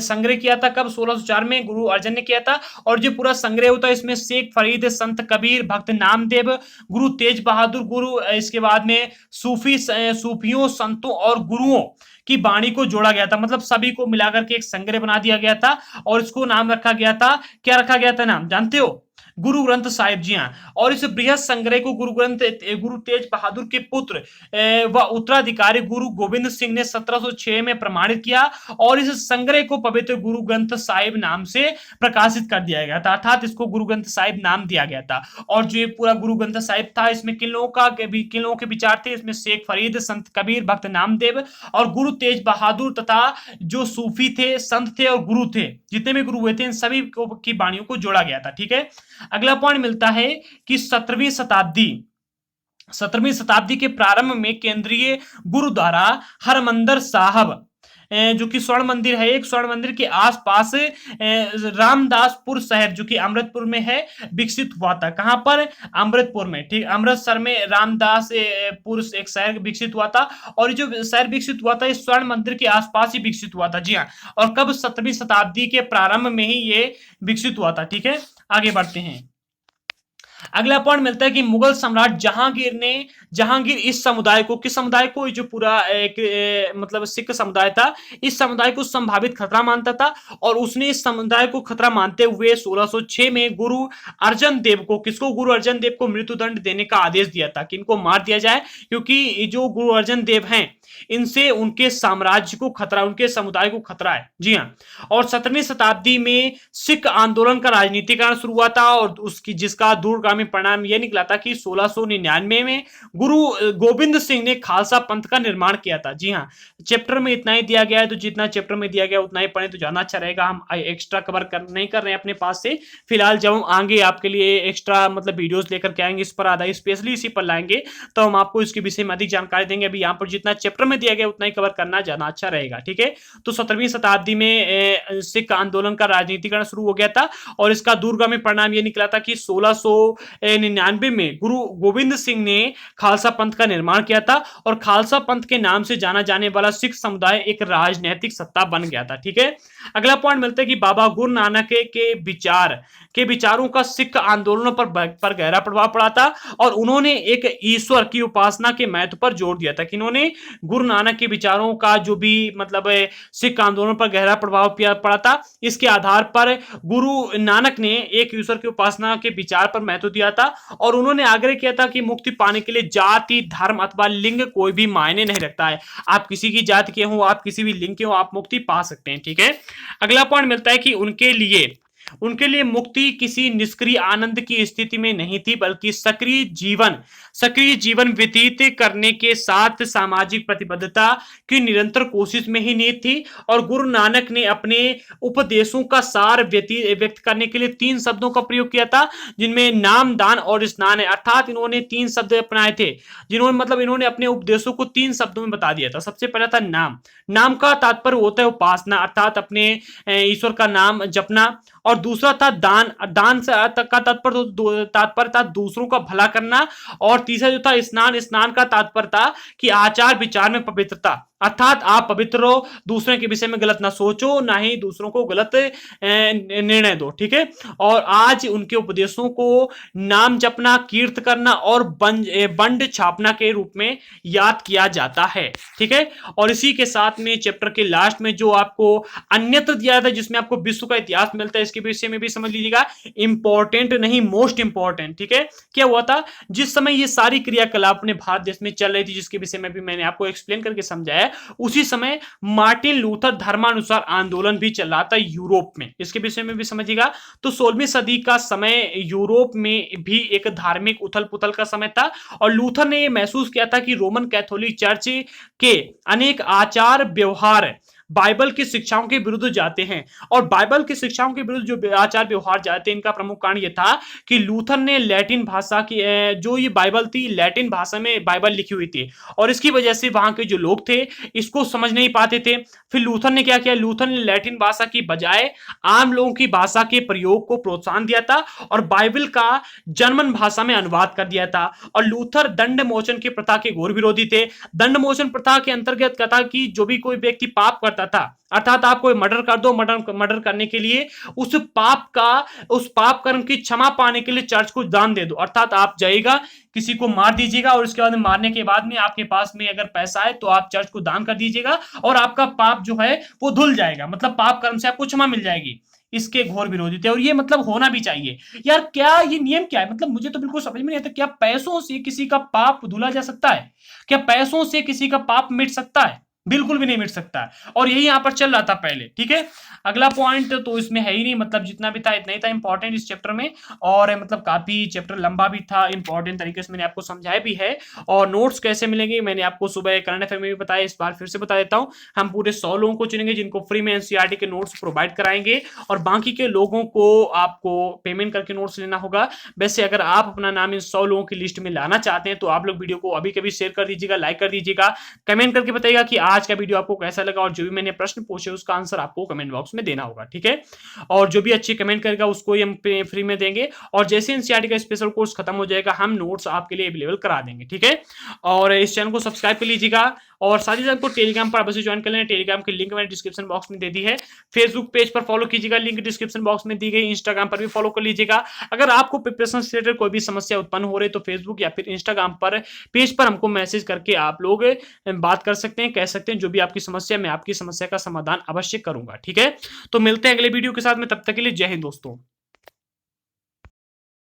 संग्रह किया था। कब 1604 में गुरु अर्जन ने किया था, और जो पूरा संग्रह होता है इसमें शेख फरीद, संत कबीर, भक्त नामदेव, गुरु तेज बहादुर, गुरु इसके बाद में सूफियों, संतों और गुरुओं की वाणी को जोड़ा गया था, मतलब सभी को मिलाकर के एक संग्रह बना दिया गया था, और इसको नाम रखा गया था, क्या रखा गया था नाम जानते हो? गुरु ग्रंथ साहिब। जी हाँ, और इस बृहद संग्रह को गुरु तेज बहादुर के पुत्र व उत्तराधिकारी गुरु गोविंद सिंह ने 1706 में प्रमाणित किया, और इस संग्रह को पवित्र गुरु ग्रंथ साहिब नाम से प्रकाशित कर दिया गया था, अर्थात इसको गुरु ग्रंथ साहिब नाम दिया गया था। और जो पूरा गुरु ग्रंथ साहिब था इसमें किन लोगों के विचार थे, इसमें शेख फरीद, संत कबीर, भक्त नामदेव और गुरु तेज बहादुर तथा जो सूफी थे, संत थे और गुरु थे, जितने भी गुरु हुए थे इन सभी की वाणियों को जोड़ा गया था। ठीक है, अगला पॉइंट मिलता है कि 17वीं शताब्दी के प्रारंभ में केंद्रीय गुरुद्वारा हरमंदिर साहब जो कि स्वर्ण मंदिर है, एक स्वर्ण मंदिर के आसपास रामदासपुर शहर जो कि अमृतपुर में है विकसित हुआ था। कहां पर? अमृतपुर में। ठीक, अमृतसर में रामदासपुर एक शहर विकसित हुआ था, और जो शहर विकसित हुआ था इस स्वर्ण मंदिर के आसपास ही विकसित हुआ था। जी हाँ, और कब? 17वीं शताब्दी के प्रारंभ में ही ये विकसित हुआ था। ठीक है, आगे बढ़ते हैं। अगला पॉइंट मिलता है कि मुगल सम्राट जहांगीर इस समुदाय को, किस समुदाय को, जो पूरा मतलब सिख समुदाय था, इस समुदाय को संभावित खतरा मानता था और उसने इस समुदाय को खतरा मानते हुए 1606 में गुरु अर्जन देव को, किसको, गुरु अर्जन देव को मृत्युदंड देने का आदेश दिया था कि इनको मार दिया जाए, क्योंकि जो गुरु अर्जन देव हैं इनसे उनके साम्राज्य को खतरा, उनके समुदाय को खतरा है। जी हाँ। और 17वीं शताब्दी में सिख आंदोलन का राजनीतिकरण शुरू हुआ था और उसकी जिसका दूरगामी परिणाम यह निकला था कि 1699 में गुरु गोविंद सिंह ने खालसा पंथ का निर्माण किया था। जी हाँ। चैप्टर में इतना ही दिया गया है, तो जितना चैप्टर में दिया गया उतना ही पढ़े तो ज्यादा अच्छा रहेगा। हम एक्स्ट्रा कवर नहीं कर रहे हैं अपने पास से फिलहाल। जब हम आगे आपके लिए एक्स्ट्रा मतलब वीडियोस लेकर के आएंगे इस पर आधा स्पेशली इसी पर लाएंगे तो हम आपको इसके विषय में अधिक जानकारी देंगे। अभी यहाँ पर जितना चैप्टर में दिया गया उतना ही कवर करना ज्यादा अच्छा रहेगा। ठीक है। तो 17वीं शताब्दी में सिख आंदोलन का राजनीतिकरण शुरू हो गया था और इसका दूरगामी परिणाम यह निकला था कि 1699 में गुरु गोविंद सिंह ने खालसा पंथ का निर्माण किया था और खालसा पंथ के नाम से जाना जाने वाला सिख समुदाय एक राजनीतिक सत्ता बन गया था। ठीक है। अगला पॉइंट मिलता है कि बाबा गुरु नानक के विचारों का सिख आंदोलनों पर गहरा प्रभाव पड़ा था और उन्होंने एक ईश्वर की उपासना के महत्व पर जोर दिया था कि इन्होंने गुरु नानक के विचारों का जो भी मतलब सिख आंदोलन पर गहरा प्रभाव पड़ा था, इसके आधार पर गुरु नानक ने एक ईश्वर की उपासना के विचार पर महत्व दिया था और उन्होंने आग्रह किया था कि मुक्ति पाने के लिए जाति, धर्म अथवा लिंग कोई भी मायने नहीं रखता है। आप किसी की जाति के हो, आप किसी भी लिंग के हो, आप मुक्ति पा सकते हैं। ठीक है। अगला पॉइंट मिलता है कि उनके लिए मुक्ति किसी निष्क्रिय आनंद की स्थिति में नहीं थी बल्कि सक्रिय जीवन व्यतीत करने के साथ सामाजिक प्रतिबद्धता की निरंतर कोशिश में ही निहित थी। और गुरु नानक ने अपने उपदेशों का सार व्यक्त करने के लिए 3 शब्दों का प्रयोग किया था जिनमें नाम, दान और स्नान है। अर्थात इन्होंने 3 शब्द अपनाए थे इन्होंने अपने उपदेशों को 3 शब्दों में बता दिया था। सबसे पहला था नाम का तात्पर्य होता है उपासना, अर्थात अपने ईश्वर का नाम जपना। और दूसरा था दान से का तात्पर्य था दूसरों का भला करना। और तीसरा जो था स्नान का तात्पर्य था कि आचार विचार में पवित्रता, अर्थात आप पवित्र हो, दूसरे के विषय में गलत ना सोचो, ना ही दूसरों को गलत निर्णय दो। ठीक है। और आज उनके उपदेशों को नाम जपना, कीर्त करना और बंड छापना के रूप में याद किया जाता है। ठीक है। और इसी के साथ में चैप्टर के लास्ट में जो आपको अन्यत्र दिया था जिसमें आपको विश्व का इतिहास मिलता है, इसके विषय में भी समझ लीजिएगा। इंपॉर्टेंट नहीं, मोस्ट इंपॉर्टेंट। ठीक है। क्या हुआ था जिस समय ये सारी क्रियाकलाप अपने भारत देश में चल रही थी, जिसके विषय में भी मैंने आपको एक्सप्लेन करके समझाया, उसी समय मार्टिन लूथर धर्मानुसार आंदोलन भी चल रहा था यूरोप में, इसके विषय में भी समझिएगा। तो 16वीं सदी का समय यूरोप में भी एक धार्मिक उथल पुथल का समय था और लूथर ने यह महसूस किया था कि रोमन कैथोलिक चर्च के अनेक आचार व्यवहार बाइबल की शिक्षाओं के विरुद्ध जाते हैं। और बाइबल की शिक्षाओं के विरुद्ध जो आचार व्यवहार जाते हैं, इनका प्रमुख कारण यह था कि लूथर ने लैटिन भाषा की जो ये बाइबल थी, लैटिन भाषा में बाइबल लिखी हुई थी और इसकी वजह से वहां के जो लोग थे इसको समझ नहीं पाते थे। फिर लूथर ने क्या किया, लूथर ने लैटिन भाषा की बजाय आम लोगों की भाषा के प्रयोग को प्रोत्साहन दिया था और बाइबल का जर्मन भाषा में अनुवाद कर दिया था। और लूथर दंड मोचन की प्रथा के घोर विरोधी थे। दंड मोचन प्रथा के अंतर्गत कहा कि जो भी कोई व्यक्ति पाप करता था, अर्थात आप कोई मर्डर कर दो, मर्डर करने के लिए उस पाप कर्म की क्षमा पाने के लिए चर्च को दान दे दो। अर्थात आप जाइएगा, किसी को मार दीजिएगा और उसके बाद मारने के बाद में आपके पास में अगर पैसा है तो आप चर्च को दान कर दीजिएगा और आपका पाप जो है वो धुल जाएगा, मतलब पाप कर्म से आपको क्षमा मिल जाएगी। इसके घोर विरोधी थे और ये मतलब होना भी चाहिए। यार क्या ये नियम क्या है, मतलब मुझे तो बिल्कुल समझ में नहीं आता। क्या पैसों से किसी का पाप धुला जा सकता है? क्या पैसों से किसी का पाप मिट सकता है? बिल्कुल भी नहीं मिट सकता है। और यही यहां पर चल रहा था पहले। ठीक है। अगला पॉइंट तो इसमें है ही नहीं, मतलब जितना भी था इतना ही था इंपॉर्टेंट इस चैप्टर में। और मतलब काफी चैप्टर लंबा भी था, इंपॉर्टेंट तरीके से मैंने आपको समझाया भी है। और नोट्स कैसे मिलेंगे मैंने आपको सुबह करंट अफेयर में भी बताया, इस बार फिर से बता देता हूं। हम पूरे 100 लोगों को चुनेंगे जिनको फ्री में एनसीईआरटी के नोट्स प्रोवाइड कराएंगे और बाकी के लोगों को आपको पेमेंट करके नोट्स लेना होगा। वैसे अगर आप अपना नाम इन 100 लोगों की लिस्ट में लाना चाहते हैं तो आप लोग वीडियो को अभी कभी शेयर कर दीजिएगा, लाइक कर दीजिएगा, कमेंट करके बताइएगा कि आज आज का वीडियो आपको कैसा लगा और जो भी मैंने प्रश्न पूछे उसका आंसर आपको कमेंट बॉक्स में देना होगा, ठीक है। और जो भी अच्छी कमेंट करेगा उसको ही हम फ्री में देंगे, और जैसे एनसीईआरटी का स्पेशल कोर्स खत्म हो जाएगा हम नोट्स आपके लिए अवेलेबल करा देंगे, ठीक है। और इस चैनल को सब्सक्राइब कर लीजिएगा, और साथ ही साथ आपको टेलीग्राम पर अवश्य ज्वाइन कर लेना। टेलीग्राम की लिंक मैंने डिस्क्रिप्शन बॉक्स में दे दी है। फेसबुक पेज पर फॉलो कीजिएगा, लिंक डिस्क्रिप्शन बॉक्स में दी गई। इंस्टाग्राम पर भी फॉलो कर लीजिएगा। अगर आपको प्रिपरेशन से रिलेटेड कोई भी समस्या उत्पन्न हो रही है तो फेसबुक या फिर इंस्टाग्राम पर पेज पर हमको मैसेज करके आप लोग बात कर सकते हैं, कह सकते हैं जो भी आपकी समस्या, मैं आपकी समस्या का समाधान अवश्य करूंगा, ठीक है। तो मिलते हैं अगले वीडियो के साथ में, तब तक के लिए जय हिंद दोस्तों।